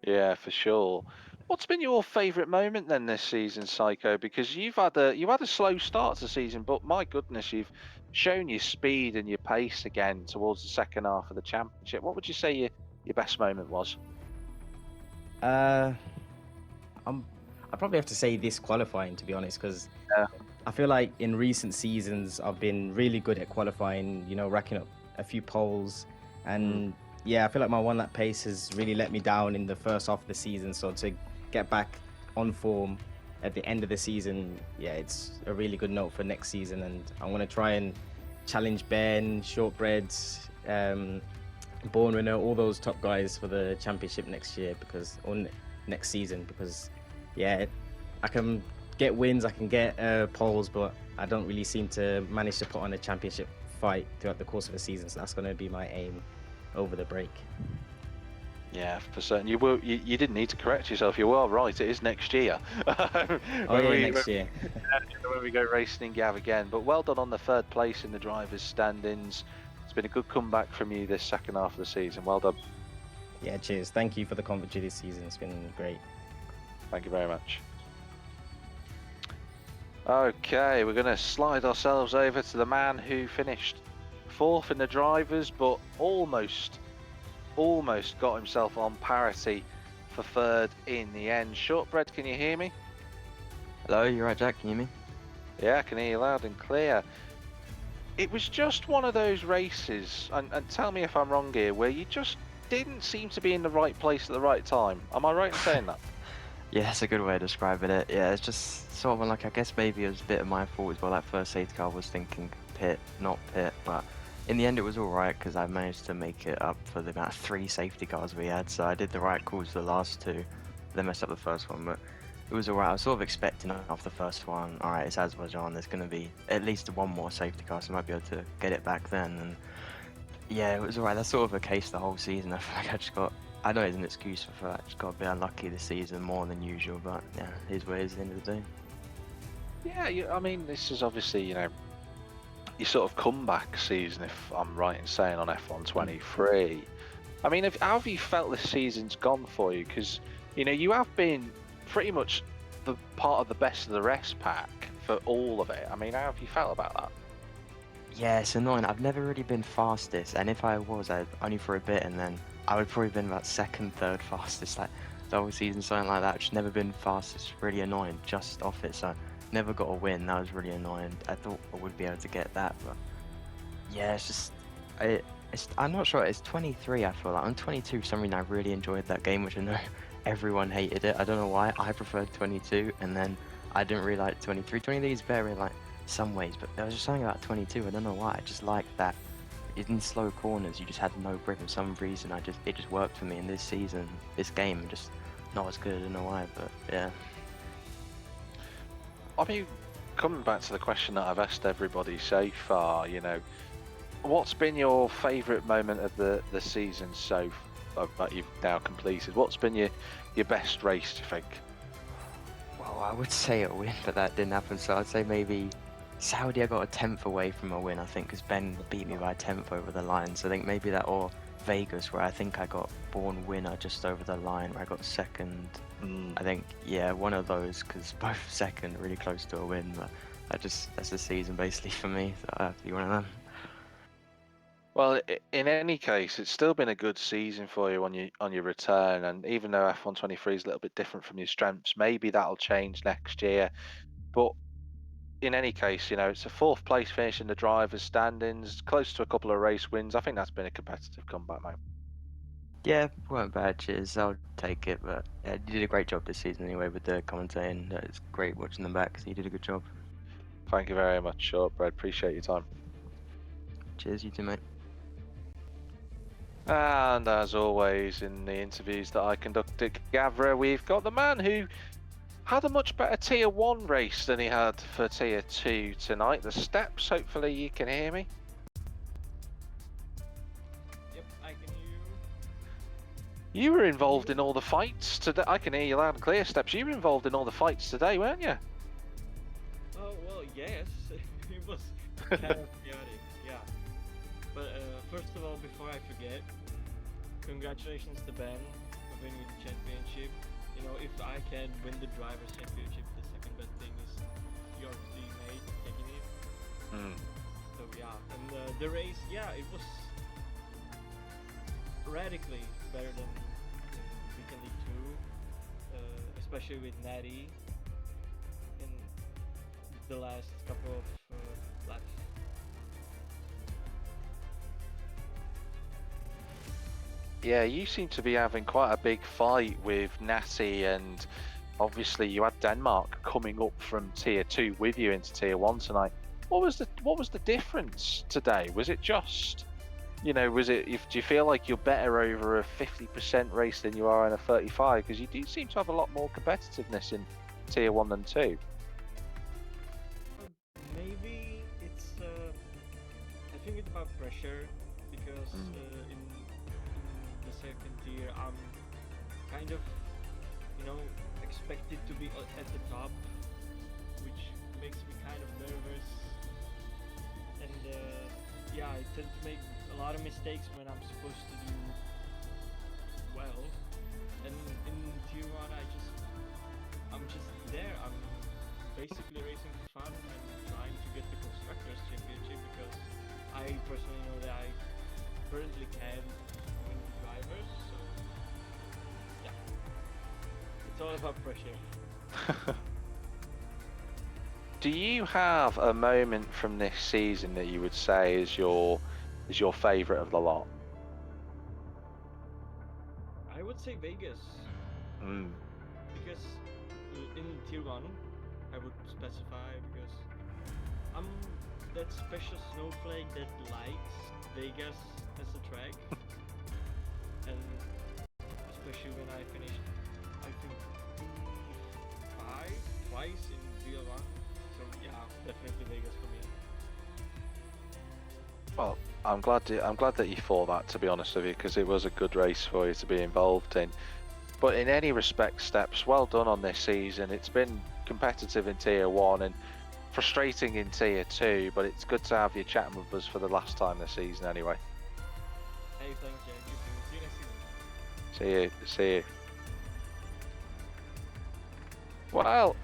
Yeah, for sure. What's been your favourite moment then this season, Psycho? Because you had a slow start to the season, but my goodness, you've shown your speed and your pace again towards the second half of the championship. What would you say your best moment was? I probably have to say this qualifying, to be honest, because Yeah. I feel like in recent seasons I've been really good at qualifying, racking up a few poles. And yeah, I feel like my one lap pace has really let me down in the first half of the season. So to get back on form at the end of the season, yeah, it's a really good note for next season. And I want to try and challenge Ben, Shortbreads, Born Winner, all those top guys for the championship next year next season, because yeah, I can get wins, I can get poles, but I don't really seem to manage to put on a championship fight throughout the course of a season. So that's going to be my aim over the break. Yeah, for certain. You didn't need to correct yourself. You were right. It is next year. Next year. When we go racing in Gav again. But well done on the third place in the drivers' standings. It's been a good comeback from you this second half of the season. Well done. Yeah, cheers. Thank you for the commentary this season. It's been great. Thank you very much. Okay, we're going to slide ourselves over to the man who finished fourth in the drivers, but almost got himself on parity for third in the end. Shortbread, can you hear me? Hello, you're right, Jack. Can you hear me? Yeah, I can hear you loud and clear. It was just one of those races, and tell me if I'm wrong here, where you just didn't seem to be in the right place at the right time. Am I right in saying that? Yeah, that's a good way of describing it. Yeah, it's just sort of like, I guess maybe it was a bit of my fault as well. That first safety car, I was thinking pit, not pit, but in the end it was alright because I managed to make it up for the amount of 3 safety cars we had. So I did the right calls for the last 2, then messed up the first one, but it was alright. I was sort of expecting off the first one, alright, it's Azerbaijan, there's going to be at least one more safety car, so I might be able to get it back then. And yeah, it was alright. That's sort of a case the whole season. I feel like I know it's an excuse for that, just got to be unlucky this season more than usual, but yeah, it is what it is at the end of the day. Yeah, I mean, this is obviously, your sort of comeback season, if I'm right in saying, on F123. I mean, how have you felt this season's gone for you? Because, you have been pretty much the part of the best of the rest pack for all of it. I mean, how have you felt about that? Yeah, it's annoying. I've never really been fastest, and if I was, I'd only for a bit, and then I would probably been about second, third fastest, like the whole season, something like that. Just never been fastest. Really annoying, just off it. So never got a win. That was really annoying. I thought I would be able to get that, but yeah, it's just I'm not sure. It's 23. I feel like I'm 22. For some reason, I really enjoyed that game, which I know everyone hated it. I don't know why. I preferred 22, and then I didn't really like 23. 23 is better in like some ways, but there was just something about 22. I don't know why. I just like that. In slow corners, you just had no grip. For some reason, it just worked for me. In this season, this game, just not as good. I don't know why, but yeah. I mean, coming back to the question that I've asked everybody so far, what's been your favourite moment of the season that you've now completed? What's been your best race, do you think? Well, Oh, I would say a win, but that didn't happen. So I'd say maybe Saudi. I got a 10th away from a win, I think, because Ben beat me by a 10th over the line. So I think maybe that, or Vegas, where I think I got born winner just over the line, where I got second. I think, yeah, one of those, because both second, really close to a win. But that's the season basically for me. So I have to be one of them. Well, in any case, it's still been a good season for you on your return, and even though F123 is a little bit different from your strengths, maybe that'll change next year. But in any case, it's a 4th place finish in the drivers' standings, close to a couple of race wins. I think that's been a competitive comeback, mate. Yeah, weren't bad. Cheers, I'll take it. But yeah, you did a great job this season anyway with the commentating. It's great watching them back. So you did a good job. Thank you very much, Shortbread. Appreciate your time. Cheers, you too, mate. And as always, in the interviews that I conduct at Gavra, we've got the man who had a much better Tier 1 race than he had for Tier 2 tonight. The Steps, hopefully you can hear me. Yep, I can hear You were involved in all the fights today. I can hear you loud and clear, Steps. You were involved in all the fights today, weren't you? Oh, well, yes. It was kind of chaotic, yeah. But first of all, before I forget, congratulations to Ben for winning the championship. If I can win the Drivers' Championship, the second best thing is your teammate taking it. So, yeah. And the race, yeah, it was radically better than Weekend League 2, especially with Natty in the last couple of laps. Yeah, you seem to be having quite a big fight with Natty, and obviously you had Denmark coming up from Tier 2 with you into Tier 1 tonight. What was the difference today? Was it just, do you feel like you're better over a 50% race than you are in a 35? Because you do seem to have a lot more competitiveness in Tier 1 than 2. Maybe it's I think it's about pressure, because in the second tier I'm kind of expected to be at the top, which makes me kind of nervous, and yeah, I tend to make a lot of mistakes when I'm supposed to do well, and in tier 1 I'm just there. I'm basically racing for fun and trying to get the Constructors' Championship, because I personally know that I currently can win the drivers, so yeah, it's all about pressure. Do you have a moment from this season that you would say is your favourite of the lot? I would say Vegas, because in tier 1 I would specify, because I'm that special snowflake that likes Vegas as a track, and especially when I finished, I think, twice in WL1, so yeah, definitely Vegas for me. Well, I'm glad that you thought that, to be honest with you, because it was a good race for you to be involved in. But in any respect, Steps, well done on this season. It's been competitive in Tier 1 and frustrating in Tier 2, but it's good to have you chatting with us for the last time this season anyway. Hey, thanks, Jay. You too. See you next season. See you. Well,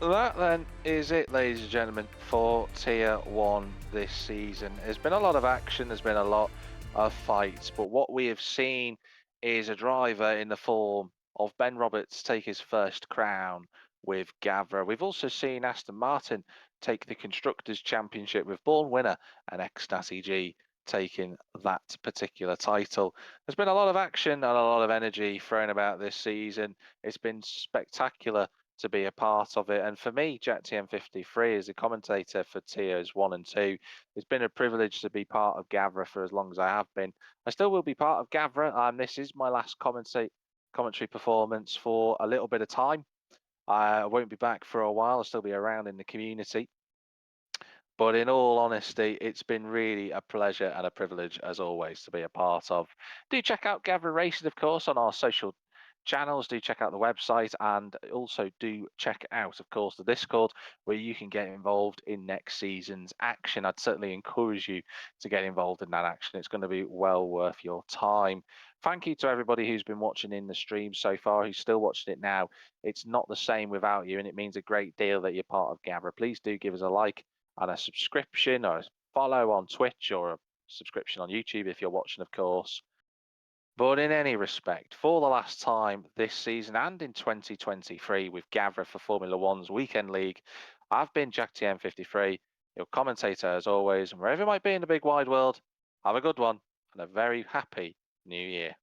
that then is it, ladies and gentlemen, for Tier 1 this season. There's been a lot of action, there's been a lot of fights, but what we have seen is a driver in the form of Ben Roberts take his first crown with Gavra. We've also seen Aston Martin take the Constructors' Championship with Born winner and ex-Natty G taking that particular title. There's been a lot of action and a lot of energy thrown about this season. It's been spectacular to be a part of it. And for me, Jack TM53, as a commentator for Tiers 1 and 2, it's been a privilege to be part of Gavra for as long as I have been. I still will be part of Gavra. This is my last commentary performance for a little bit of time. I won't be back for a while. I'll still be around in the community. But in all honesty, it's been really a pleasure and a privilege, as always, to be a part of. Do check out Gavra Racing, of course, on our social channels, do check out the website, and also do check out, of course, the Discord, where you can get involved in next season's action. I'd certainly encourage you to get involved in that action. It's going to be well worth your time. Thank you to everybody who's been watching in the stream so far, who's still watching it now. It's not the same without you, and it means a great deal that you're part of Gavra. Please do give us a like and a subscription, or a follow on Twitch, or a subscription on YouTube if you're watching, of course. But in any respect, for the last time this season and in 2023 with Gavra for Formula One's Weekend League, I've been Jack TM53, your commentator as always, and wherever you might be in the big wide world, have a good one and a very happy new year.